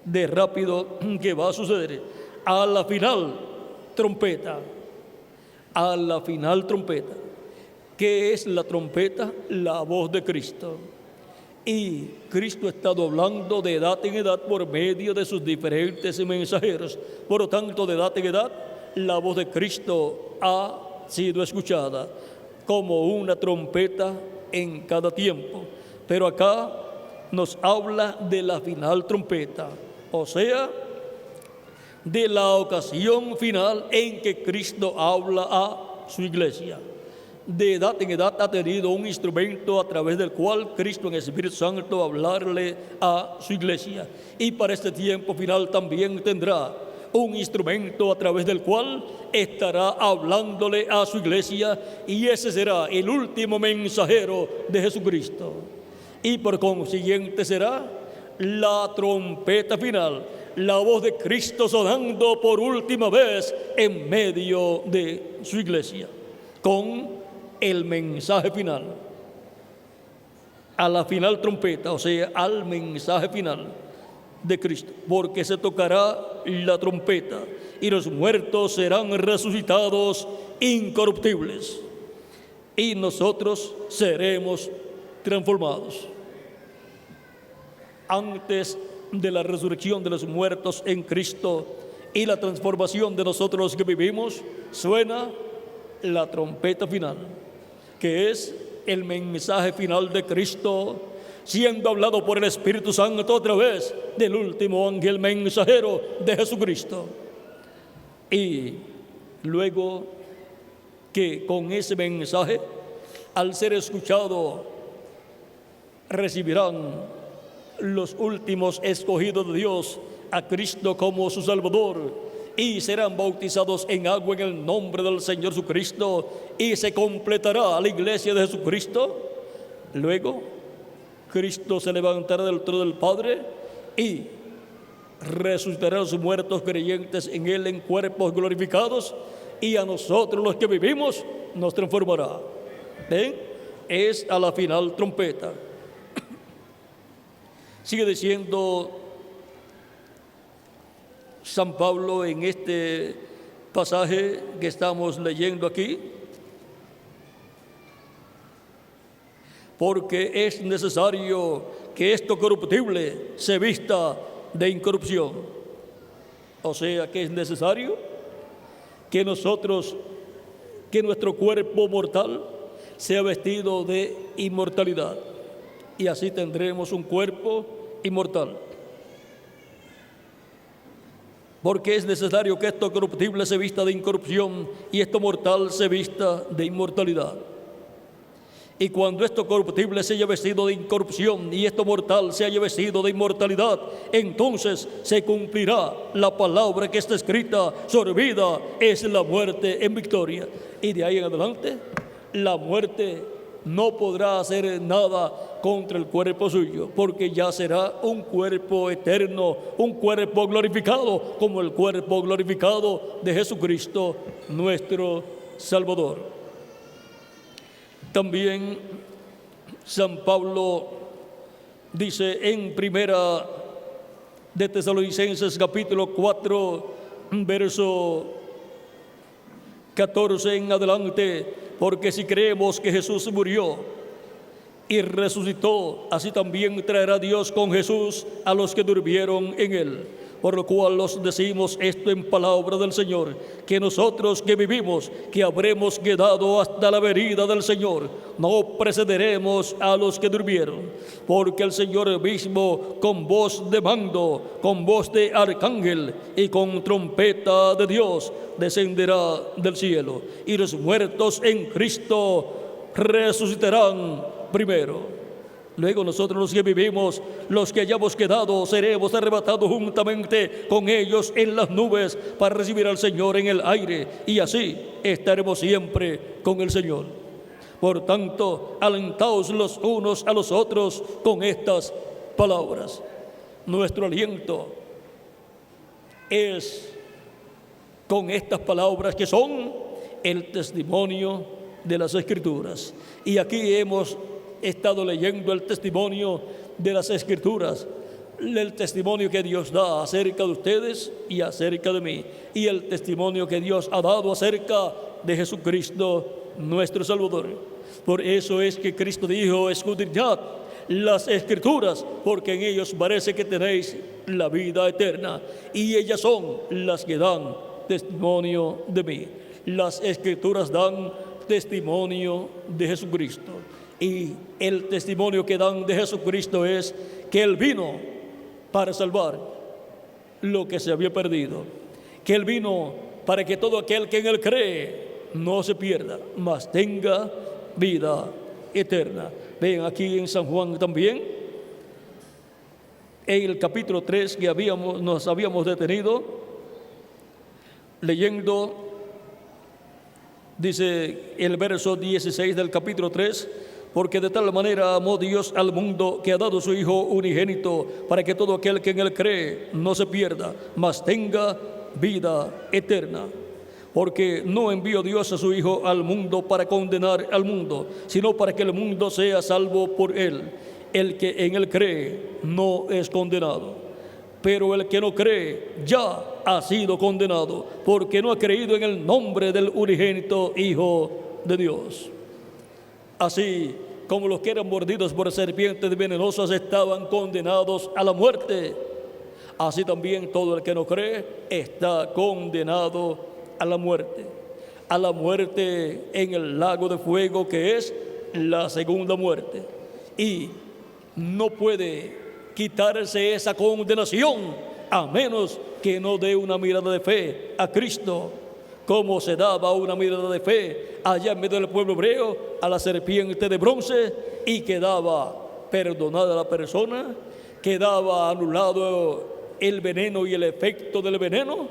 de rápido que va a suceder. A la final trompeta, a la final trompeta. ¿Qué es la trompeta? La voz de Cristo. Y Cristo ha estado hablando de edad en edad por medio de sus diferentes mensajeros. Por lo tanto, de edad en edad, la voz de Cristo ha sido escuchada como una trompeta en cada tiempo. Pero acá nos habla de la final trompeta, o sea, de la ocasión final en que Cristo habla a su iglesia. De edad en edad ha tenido un instrumento a través del cual Cristo en el Espíritu Santo hablarle a su iglesia. Y para este tiempo final también tendrá un instrumento a través del cual estará hablándole a su iglesia, y ese será el último mensajero de Jesucristo. Y por consiguiente será la trompeta final, la voz de Cristo sonando por última vez en medio de su iglesia, con el mensaje final. A la final trompeta, o sea, al mensaje final de Cristo, porque se tocará la trompeta y los muertos serán resucitados incorruptibles y nosotros seremos transformados. Antes de la resurrección de los muertos en Cristo y la transformación de nosotros que vivimos, suena la trompeta final, que es el mensaje final de Cristo, siendo hablado por el Espíritu Santo a través del último ángel mensajero de Jesucristo. Y luego que con ese mensaje, al ser escuchado, recibirán los últimos escogidos de Dios a Cristo como su Salvador, y serán bautizados en agua en el nombre del Señor Jesucristo, y se completará la iglesia de Jesucristo. Luego Cristo se levantará del trono del Padre y resucitará a los muertos creyentes en Él en cuerpos glorificados, y a nosotros los que vivimos nos transformará. ¿Ven? Es a la final trompeta. Sigue diciendo San Pablo en este pasaje que estamos leyendo aquí, porque es necesario que esto corruptible se vista de incorrupción. O sea que es necesario que nuestro cuerpo mortal sea vestido de inmortalidad, y así tendremos un cuerpo inmortal. Porque es necesario que esto corruptible se vista de incorrupción y esto mortal se vista de inmortalidad. Y cuando esto corruptible se haya vestido de incorrupción y esto mortal se haya vestido de inmortalidad, entonces se cumplirá la palabra que está escrita: sobre vida es la muerte en victoria. Y de ahí en adelante, la muerte no podrá hacer nada contra el cuerpo suyo, porque ya será un cuerpo eterno, un cuerpo glorificado, como el cuerpo glorificado de Jesucristo, nuestro Salvador. También San Pablo dice en primera de Tesalonicenses capítulo 4, verso 14 en adelante: porque si creemos que Jesús murió y resucitó, así también traerá Dios con Jesús a los que durmieron en él. Por lo cual os decimos esto en palabra del Señor, que nosotros que vivimos, que habremos quedado hasta la venida del Señor, no precederemos a los que durmieron. Porque el Señor mismo, con voz de mando, con voz de arcángel y con trompeta de Dios, descenderá del cielo, y los muertos en Cristo resucitarán primero. Luego nosotros los que vivimos, los que hayamos quedado, seremos arrebatados juntamente con ellos en las nubes para recibir al Señor en el aire, y así estaremos siempre con el Señor. Por tanto, alentaos los unos a los otros con estas palabras. Nuestro aliento es con estas palabras que son el testimonio de las Escrituras. Y aquí hemos estado leyendo el testimonio de las Escrituras, el testimonio que Dios da acerca de ustedes y acerca de mí, y el testimonio que Dios ha dado acerca de Jesucristo, nuestro Salvador. Por eso es que Cristo dijo: escudriñad las Escrituras, porque en ellos parece que tenéis la vida eterna, y ellas son las que dan testimonio de mí. Las Escrituras dan testimonio de Jesucristo. Y el testimonio que dan de Jesucristo es que Él vino para salvar lo que se había perdido, que Él vino para que todo aquel que en Él cree no se pierda, mas tenga vida eterna. Ven aquí en San Juan también, en el capítulo 3 que nos habíamos detenido, leyendo, dice el verso 16 del capítulo 3: porque de tal manera amó Dios al mundo, que ha dado su Hijo unigénito, para que todo aquel que en Él cree no se pierda, mas tenga vida eterna. Porque no envió Dios a su Hijo al mundo para condenar al mundo, sino para que el mundo sea salvo por Él. El que en Él cree no es condenado, pero el que no cree ya ha sido condenado, porque no ha creído en el nombre del unigénito Hijo de Dios. Así como los que eran mordidos por serpientes venenosas estaban condenados a la muerte, así también todo el que no cree está condenado a la muerte en el lago de fuego, que es la segunda muerte. Y no puede quitarse esa condenación a menos que no dé una mirada de fe a Cristo, como se daba una mirada de fe allá en medio del pueblo hebreo a la serpiente de bronce, y quedaba perdonada la persona, quedaba anulado el veneno y el efecto del veneno,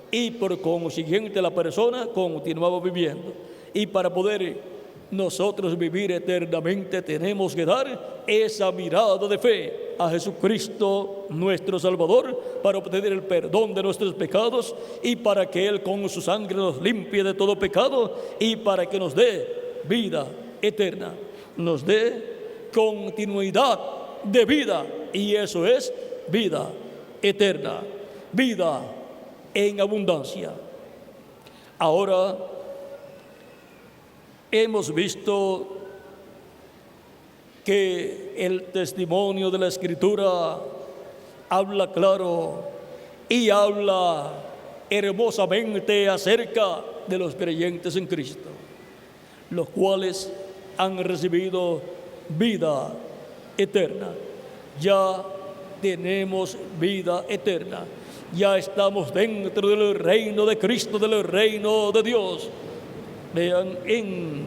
y por consiguiente la persona continuaba viviendo. Y para poder nosotros vivir eternamente tenemos que dar esa mirada de fe a Jesucristo nuestro Salvador para obtener el perdón de nuestros pecados y para que Él con su sangre nos limpie de todo pecado y para que nos dé vida eterna, nos dé continuidad de vida, y eso es vida eterna, vida en abundancia. Ahora hemos visto que el testimonio de la Escritura habla claro y habla hermosamente acerca de los creyentes en Cristo, los cuales han recibido vida eterna. Ya tenemos vida eterna. Ya estamos dentro del reino de Cristo, del reino de Dios. Vean, en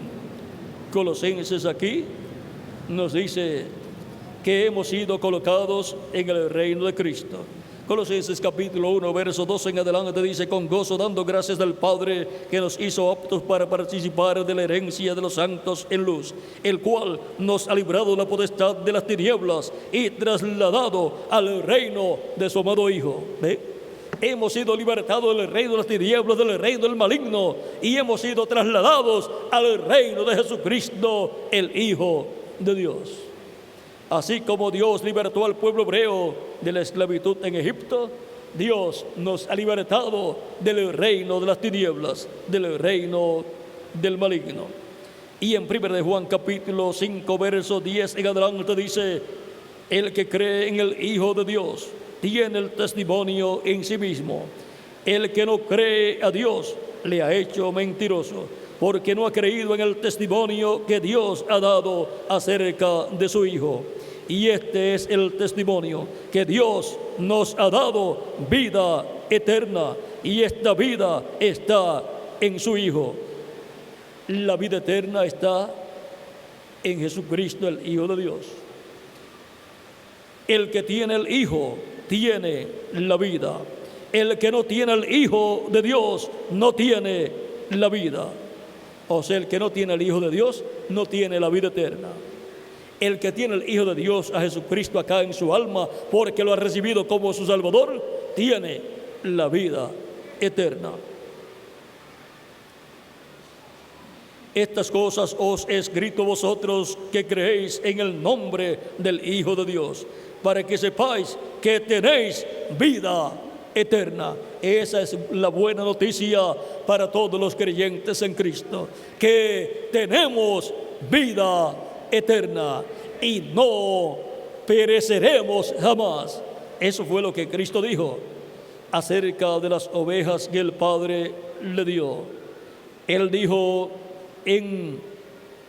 Colosenses aquí nos dice que hemos sido colocados en el reino de Cristo. Colosenses capítulo 1, verso 12 en adelante dice: con gozo dando gracias al Padre que nos hizo aptos para participar de la herencia de los santos en luz, el cual nos ha librado de la potestad de las tinieblas y trasladado al reino de su amado Hijo. ¿Ve? Hemos sido libertados del reino de las tinieblas, del reino del maligno, y hemos sido trasladados al reino de Jesucristo, el Hijo de Dios. Así como Dios libertó al pueblo hebreo de la esclavitud en Egipto, Dios nos ha libertado del reino de las tinieblas, del reino del maligno. Y en 1 de Juan capítulo 5, verso 10 en adelante dice: el que cree en el Hijo de Dios tiene el testimonio en sí mismo. El que no cree a Dios le ha hecho mentiroso, porque no ha creído en el testimonio que Dios ha dado acerca de su Hijo. Y este es el testimonio, que Dios nos ha dado vida eterna, y esta vida está en su Hijo. La vida eterna está en Jesucristo, el Hijo de Dios. El que tiene el Hijo tiene la vida. El que no tiene el Hijo de Dios no tiene la vida. O sea, el que no tiene el Hijo de Dios no tiene la vida eterna. El que tiene el Hijo de Dios, a Jesucristo acá en su alma, porque lo ha recibido como su Salvador, tiene la vida eterna. Estas cosas os he escrito vosotros que creéis en el nombre del Hijo de Dios, para que sepáis que tenéis vida eterna. Esa es la buena noticia para todos los creyentes en Cristo, que tenemos vida eterna y no pereceremos jamás. Eso fue lo que Cristo dijo acerca de las ovejas que el Padre le dio. Él dijo en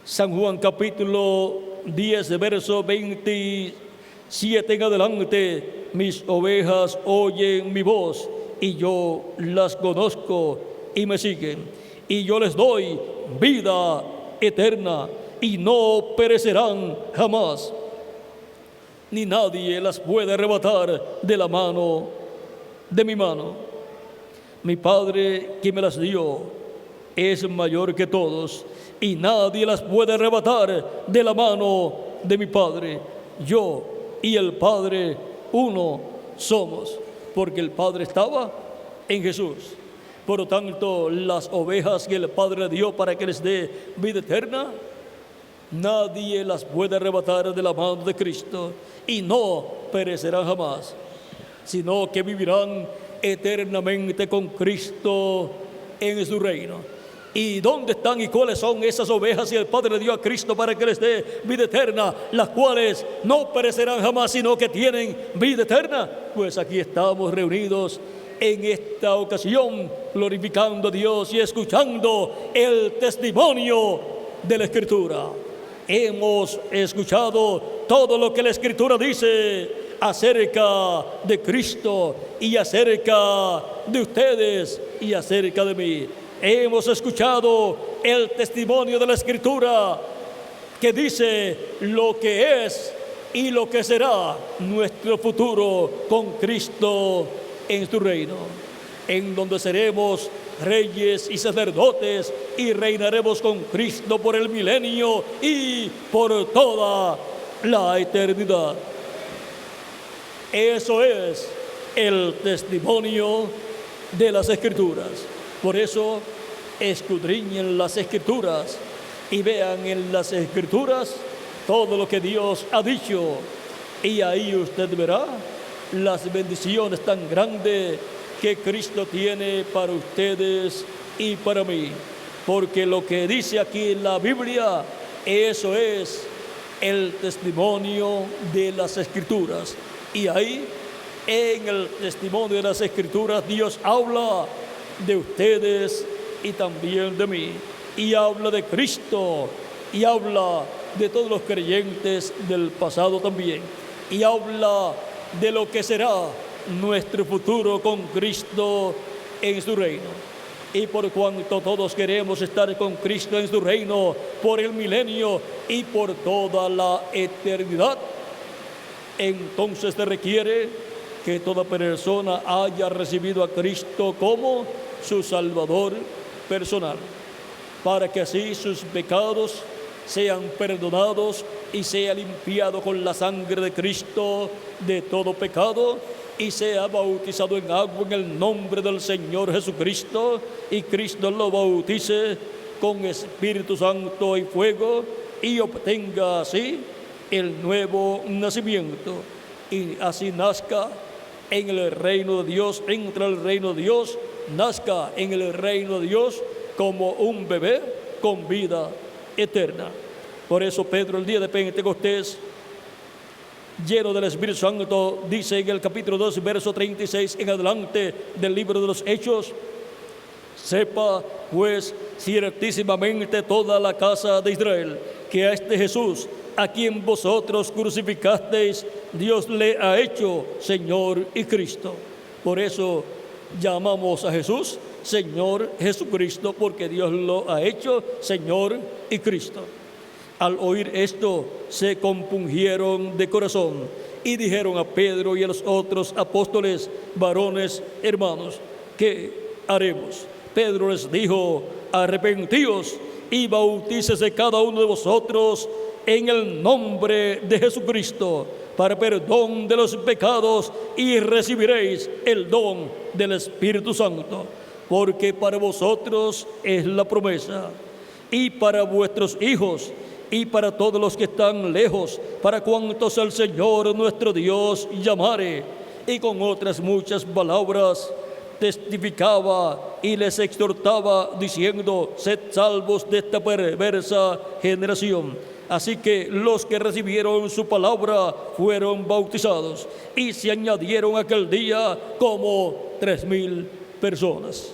San Juan capítulo 10, verso 27 en adelante: mis ovejas oyen mi voz y yo las conozco y me siguen, y yo les doy vida eterna y no perecerán jamás, ni nadie las puede arrebatar de la mano de mi mano. Mi Padre que me las dio es mayor que todos, y nadie las puede arrebatar de la mano de mi Padre. Yo y el Padre uno somos, porque el Padre estaba en Jesús. Por lo tanto, las ovejas que el Padre le dio para que les dé vida eterna, nadie las puede arrebatar de la mano de Cristo, y no perecerán jamás, sino que vivirán eternamente con Cristo en su reino. ¿Y dónde están y cuáles son esas ovejas que el Padre le dio a Cristo para que les dé vida eterna, las cuales no perecerán jamás, sino que tienen vida eterna? Pues aquí estamos reunidos en esta ocasión, glorificando a Dios y escuchando el testimonio de la Escritura. Hemos escuchado todo lo que la Escritura dice acerca de Cristo y acerca de ustedes y acerca de mí. Hemos escuchado el testimonio de la Escritura que dice lo que es y lo que será nuestro futuro con Cristo en su reino, en donde seremos reyes y sacerdotes y reinaremos con Cristo por el milenio y por toda la eternidad. Eso es el testimonio de las Escrituras. Por eso, escudriñen las Escrituras y vean en las Escrituras todo lo que Dios ha dicho. Y ahí usted verá las bendiciones tan grandes que Cristo tiene para ustedes y para mí. Porque lo que dice aquí en la Biblia, eso es el testimonio de las Escrituras. Y ahí, en el testimonio de las Escrituras, Dios habla de ustedes y también de mí. Y habla de Cristo, y habla de todos los creyentes del pasado también. Y habla de lo que será nuestro futuro con Cristo en su reino. Y por cuanto todos queremos estar con Cristo en su reino por el milenio y por toda la eternidad, entonces se requiere que toda persona haya recibido a Cristo como su Salvador personal, para que así sus pecados sean perdonados y sea limpiado con la sangre de Cristo de todo pecado, y sea bautizado en agua en el nombre del Señor Jesucristo, y Cristo lo bautice con Espíritu Santo y fuego, y obtenga así el nuevo nacimiento, y así nazca en el reino de Dios, entre el reino de Dios, nazca en el reino de Dios como un bebé con vida eterna. Por eso Pedro, el día de Pentecostés, lleno del Espíritu Santo, dice en el capítulo 2, verso 36 en adelante del libro de los Hechos: sepa pues ciertísimamente toda la casa de Israel que a este Jesús, a quien vosotros crucificasteis, Dios le ha hecho Señor y Cristo. Por eso llamamos a Jesús Señor Jesucristo, porque Dios lo ha hecho Señor y Cristo. Al oír esto, se compungieron de corazón y dijeron a Pedro y a los otros apóstoles: varones hermanos, ¿qué haremos? Pedro les dijo: arrepentíos y bautícese cada uno de vosotros en el nombre de Jesucristo para perdón de los pecados, y recibiréis el don del Espíritu Santo, porque para vosotros es la promesa, y para vuestros hijos, y para todos los que están lejos, para cuantos el Señor nuestro Dios llamare. Y con otras muchas palabras testificaba y les exhortaba, diciendo: sed salvos de esta perversa generación. Así que los que recibieron su palabra fueron bautizados, y se añadieron aquel día como 3,000 personas.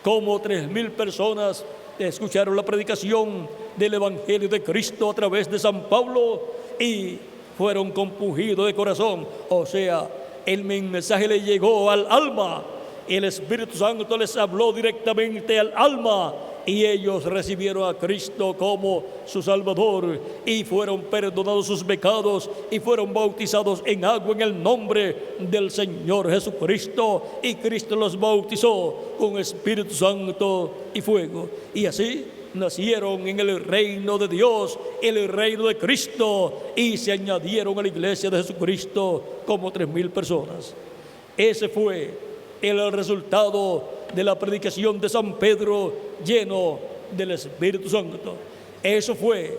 Como 3,000 personas escucharon la predicación del Evangelio de Cristo a través de San Pablo y fueron compungidos de corazón. O sea, el mensaje le llegó al alma, el Espíritu Santo les habló directamente al alma, y ellos recibieron a Cristo como su Salvador, y fueron perdonados sus pecados, y fueron bautizados en agua en el nombre del Señor Jesucristo, y Cristo los bautizó con Espíritu Santo y fuego. Y así nacieron en el reino de Dios, en el reino de Cristo, y se añadieron a la iglesia de Jesucristo como 3,000 personas. Ese fue el resultado de la predicación de San Pedro, lleno del Espíritu Santo. Eso fue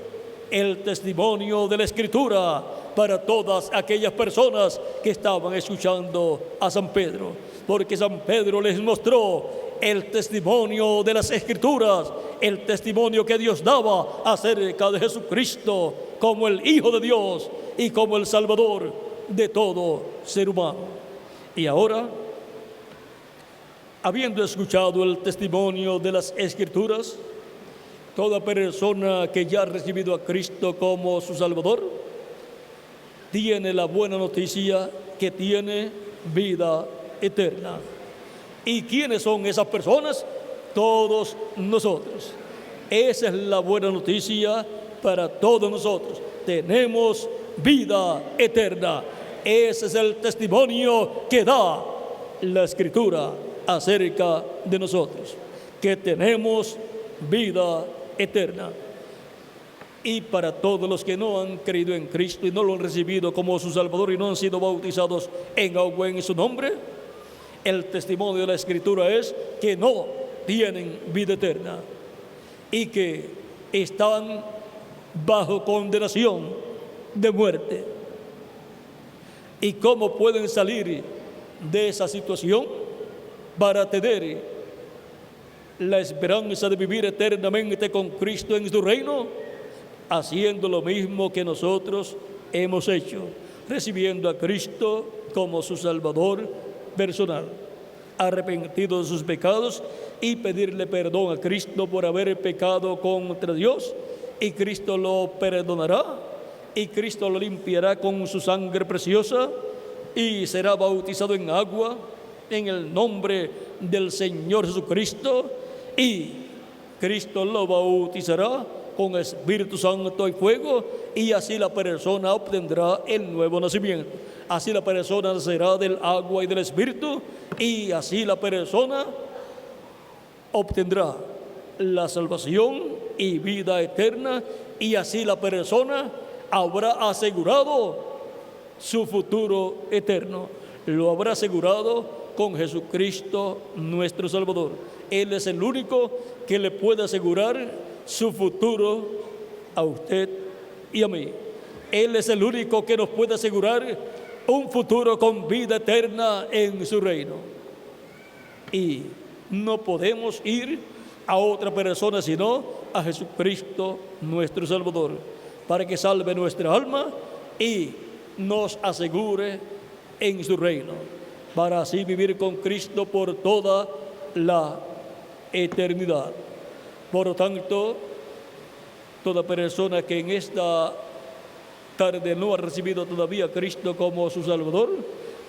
el testimonio de la Escritura para todas aquellas personas que estaban escuchando a San Pedro, porque San Pedro les mostró el testimonio de las Escrituras, el testimonio que Dios daba acerca de Jesucristo como el Hijo de Dios y como el Salvador de todo ser humano. Y ahora, habiendo escuchado el testimonio de las Escrituras, toda persona que ya ha recibido a Cristo como su Salvador tiene la buena noticia que tiene vida eterna. ¿Y quiénes son esas personas? Todos nosotros. Esa es la buena noticia para todos nosotros. Tenemos vida eterna. Ese es el testimonio que da la Escritura acerca de nosotros, que tenemos vida eterna. Y para todos los que no han creído en Cristo y no lo han recibido como su Salvador y no han sido bautizados en agua en su nombre, el testimonio de la Escritura es que no tienen vida eterna y que están bajo condenación de muerte. ¿Y cómo pueden salir de esa situación para tener la esperanza de vivir eternamente con Cristo en su reino? Haciendo lo mismo que nosotros hemos hecho, recibiendo a Cristo como su Salvador personal, arrepentido de sus pecados y pedirle perdón a Cristo por haber pecado contra Dios, y Cristo lo perdonará y Cristo lo limpiará con su sangre preciosa y será bautizado en agua en el nombre del Señor Jesucristo, y Cristo lo bautizará con Espíritu Santo y fuego, y así la persona obtendrá el nuevo nacimiento. Así la persona nacerá del agua y del Espíritu, y así la persona obtendrá la salvación y vida eterna, y así la persona habrá asegurado su futuro eterno. Lo habrá asegurado con Jesucristo nuestro Salvador. Él es el único que le puede asegurar su futuro a usted y a mí. Él es el único que nos puede asegurar un futuro con vida eterna en su reino. Y no podemos ir a otra persona sino a Jesucristo nuestro Salvador, para que salve nuestra alma y nos asegure en su reino, para así vivir con Cristo por toda la eternidad. Por lo tanto, toda persona que en esta tarde no ha recibido todavía a Cristo como su Salvador,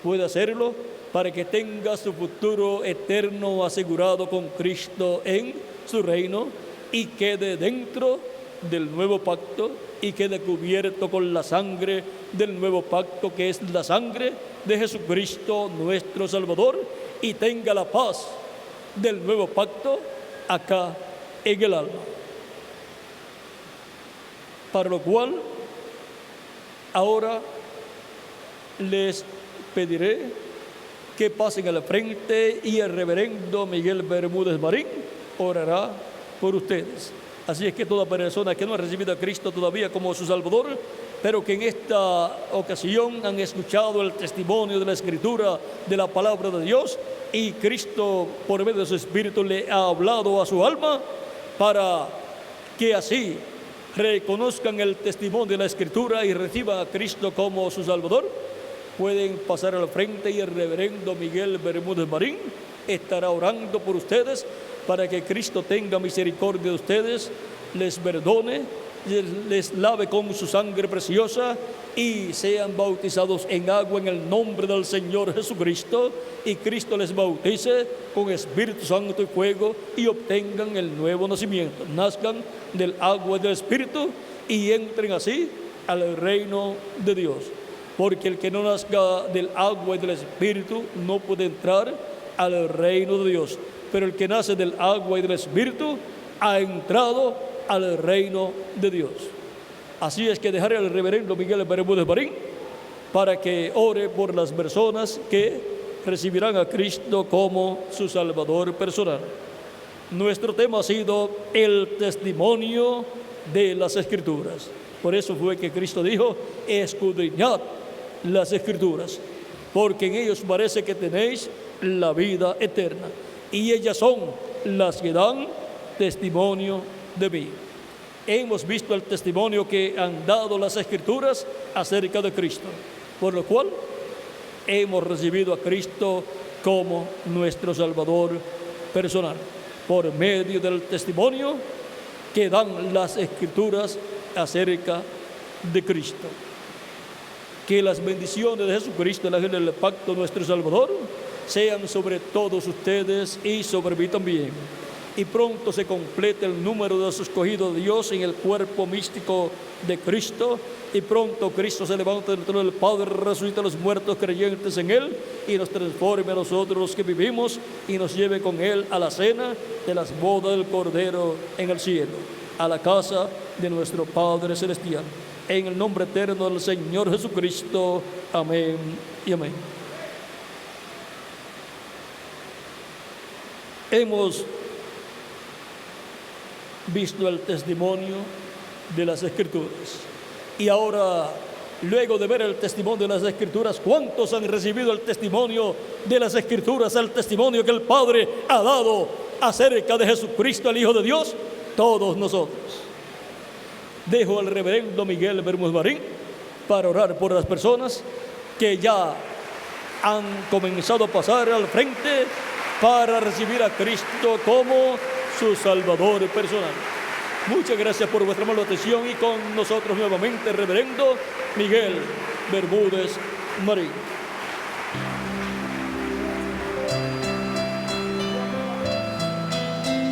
puede hacerlo para que tenga su futuro eterno asegurado con Cristo en su reino y quede dentro del nuevo pacto y quede cubierto con la sangre del nuevo pacto, que es la sangre de Jesucristo nuestro Salvador, y tenga la paz del nuevo pacto acá en el alma. Para lo cual ahora les pediré que pasen al frente y el reverendo Miguel Bermúdez Marín orará por ustedes. Así es que toda persona que no ha recibido a Cristo todavía como su Salvador, pero que en esta ocasión han escuchado el testimonio de la Escritura, de la palabra de Dios, y Cristo por medio de su Espíritu le ha hablado a su alma, para que así reconozcan el testimonio de la Escritura y reciban a Cristo como su Salvador, pueden pasar al frente y el reverendo Miguel Bermúdez Marín estará orando por ustedes para que Cristo tenga misericordia de ustedes, les perdone, les lave con su sangre preciosa y sean bautizados en agua en el nombre del Señor Jesucristo, y Cristo les bautice con Espíritu Santo y fuego y obtengan el nuevo nacimiento, nazcan del agua y del Espíritu y entren así al reino de Dios, porque el que no nazca del agua y del Espíritu no puede entrar al reino de Dios, pero el que nace del agua y del Espíritu ha entrado al reino de Dios. Así es que dejaré al reverendo Miguel Bermúdez Marín para que ore por las personas que recibirán a Cristo como su Salvador personal. Nuestro tema ha sido el testimonio de las Escrituras. Por eso fue que Cristo dijo: escudriñad las Escrituras, porque en ellos parece que tenéis la vida eterna, y ellas son las que dan testimonio de mí. Hemos visto el testimonio que han dado las Escrituras acerca de Cristo, por lo cual hemos recibido a Cristo como nuestro Salvador personal, por medio del testimonio que dan las Escrituras acerca de Cristo. Que las bendiciones de Jesucristo, el ángel del pacto, nuestro Salvador, sean sobre todos ustedes y sobre mí también. Y pronto se complete el número de los escogidos de Dios en el cuerpo místico de Cristo, y pronto Cristo se levanta del trono del Padre, resucita a los muertos creyentes en Él y nos transforme a nosotros los que vivimos y nos lleve con Él a la cena de las bodas del Cordero en el cielo. a la casa de nuestro Padre Celestial. En el nombre eterno del Señor Jesucristo. Amén y amén. Hemos visto el testimonio de las Escrituras. Y ahora, luego de ver el testimonio de las Escrituras, ¿cuántos han recibido el testimonio de las Escrituras, el testimonio que el Padre ha dado acerca de Jesucristo, el Hijo de Dios? Todos nosotros. Dejo al reverendo Miguel Bermúdez Marín para orar por las personas que ya han comenzado a pasar al frente para recibir a Cristo como su Salvador personal. Muchas gracias por vuestra amable atención, y con nosotros nuevamente el reverendo Miguel Bermúdez Marín.